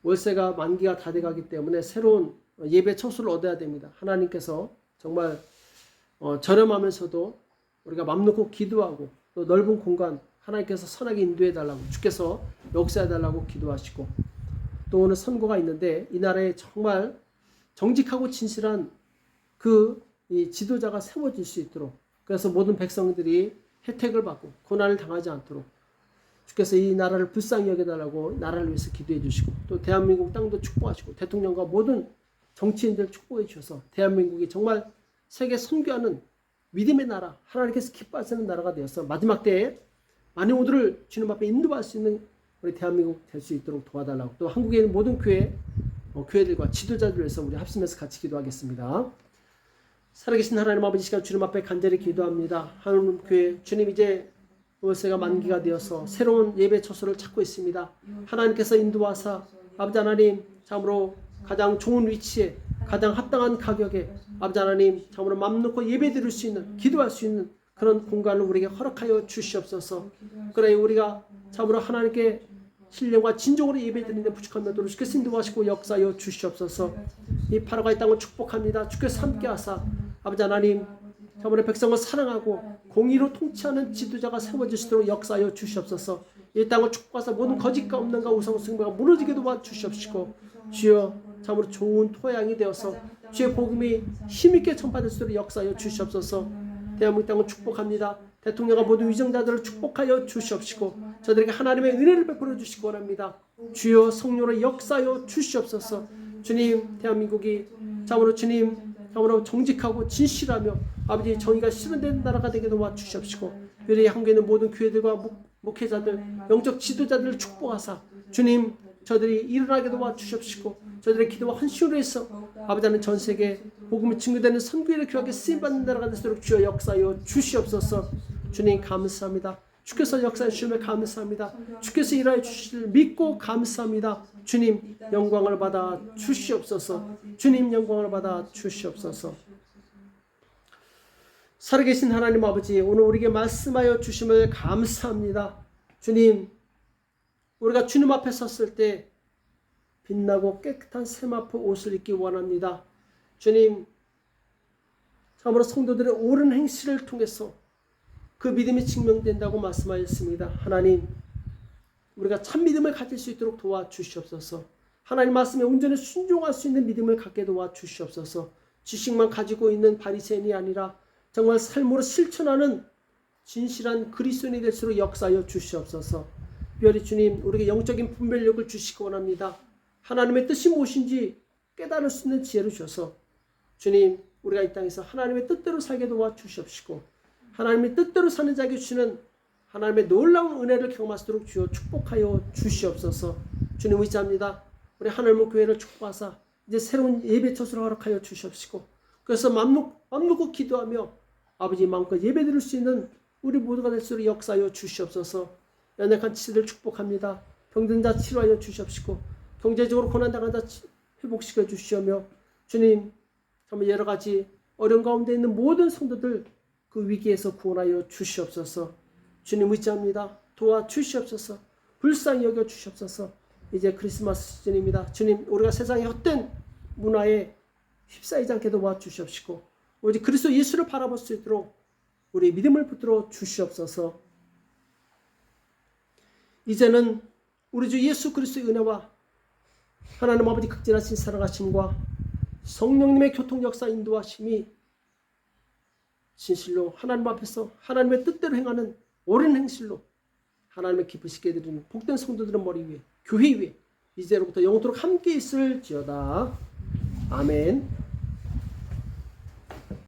월세가 만기가 다 돼가기 때문에 새로운 예배 처소를 얻어야 됩니다. 하나님께서 정말 저렴하면서도 우리가 맘 놓고 기도하고 또 넓은 공간 하나님께서 선하게 인도해 달라고, 주께서 역사해 달라고 기도하시고, 또 오늘 선거가 있는데 이 나라에 정말 정직하고 진실한 이 지도자가 세워질 수 있도록, 그래서 모든 백성들이 혜택을 받고 고난을 당하지 않도록 주께서 이 나라를 불쌍히 여겨달라고 나라를 위해서 기도해 주시고, 또 대한민국 땅도 축복하시고 대통령과 모든 정치인들 축복해 주셔서 대한민국이 정말 세계 선교하는 믿음의 나라, 하나님께서 기뻐하시는 나라가 되어서 마지막 때에 많은 영혼들을 주님 앞에 인도할 수 있는 우리 대한민국 될 수 있도록 도와달라고, 또 한국에 있는 모든 교회들과 지도자들을 위해서 우리 합심해서 같이 기도하겠습니다. 살아계신 하나님 아버지, 시간 주님 앞에 간절히 기도합니다. 하나님 교회 주님, 이제 월세가 만기가 되어서 새로운 예배 처소를 찾고 있습니다. 하나님께서 인도하사 아버지 하나님, 참으로 가장 좋은 위치에 가장 합당한 가격에 아버지 하나님 참으로 맘 놓고 예배 드릴 수 있는, 기도할 수 있는 그런 공간을 우리에게 허락하여 주시옵소서. 그래 우리가 참으로 하나님께 신령과 진정으로 예배드리는 부족한 면도로 주께서 인도하시고 역사하여 주시옵소서. 이 파라과이 땅을 축복합니다. 주께서 함께하사 아버지 하나님 참으로 백성을 사랑하고 공의로 통치하는 지도자가 세워지시도록 역사하여 주시옵소서. 이 땅을 축복하사 모든 거짓과 없는가 우상숭배가 무너지게 도와주시옵시고 주여 참으로 좋은 토양이 되어서 주의 복음이 힘있게 전파될 수 있도록 역사하여 주시옵소서. 대한민국 땅을 축복합니다. 대통령과 모든 위정자들을 축복하여 주시옵시고 저들에게 하나님의 은혜를 베풀어 주시기 원합니다. 주여 성령으로 역사하여 주시옵소서. 주님, 대한민국이 참으로 주님 참으로 정직하고 진실하며 아버지 정의가 실현되는 나라가 되게 도와주시옵시고 우리 한국에 있는 모든 교회들과 목회자들, 영적 지도자들을 축복하사 주님 저들이 일어나게 도와주시옵시고 저들의 기도와 헌신으로 해서 아버지 하나님 전 세계 복음이 증거되는 선교회를 교회하게 쓰임받는 나라가 되도록 주여 역사하여 주시옵소서. 주님 감사합니다. 주께서 역사해 주시면 감사합니다. 주께서 일하여 주시를 믿고 감사합니다. 주님 영광을 받아 주시옵소서. 주님 영광을 받아 주시옵소서. 살아계신 하나님 아버지, 오늘 우리에게 말씀하여 주심을 감사합니다. 주님, 우리가 주님 앞에 섰을 때 빛나고 깨끗한 세마포 옷을 입기 원합니다. 주님, 참으로 성도들의 옳은 행실을 통해서 그 믿음이 증명된다고 말씀하셨습니다. 하나님, 우리가 참 믿음을 가질 수 있도록 도와주시옵소서. 하나님 말씀에 온전히 순종할 수 있는 믿음을 갖게 도와주시옵소서. 지식만 가지고 있는 바리새인이 아니라 정말 삶으로 실천하는 진실한 그리스도인이 될 수 있도록 역사하여 주시옵소서. 특별히 주님, 우리에게 영적인 분별력을 주시기 원합니다. 하나님의 뜻이 무엇인지 깨달을 수 있는 지혜를 주셔서 주님, 우리가 이 땅에서 하나님의 뜻대로 살게 도와주시옵시고 하나님의 뜻대로 사는 자에게 주시는 하나님의 놀라운 은혜를 경험할 수 있도록 주여 축복하여 주시옵소서. 주님 의지합니다. 우리 하나님의 교회를 축복하사 이제 새로운 예배 처소를 허락하여 주시옵시고 그래서 맘 놓고 기도하며 아버지 마음껏 예배 드릴 수 있는 우리 모두가 될 수 있도록 역사하여 주시옵소서. 연약한 지체들 축복합니다. 병든 자 치료하여 주시옵시고 경제적으로 고난당한 자 회복시켜 주시오며 주님, 정말 여러 가지 어려운 가운데 있는 모든 성도들 그 위기에서 구원하여 주시옵소서. 주님 의지합니다. 도와주시옵소서. 불쌍히 여겨 주시옵소서. 이제 크리스마스 시즌입니다. 주님, 우리가 세상의 헛된 문화에 휩싸이지 않게 도와주시옵시고 오직 그리스도 예수를 바라볼 수 있도록 우리의 믿음을 붙들어 주시옵소서. 이제는 우리 주 예수 그리스도의 은혜와 하나님 아버지 극진하신 사랑하심과 성령님의 교통 역사 인도하심이 진실로 하나님 앞에서 하나님의 뜻대로 행하는 옳은 행실로 하나님의 기쁘시게 드리는 복된 성도들의 머리 위에 교회 위에 이제로부터 영원토록 함께 있을지어다. 아멘.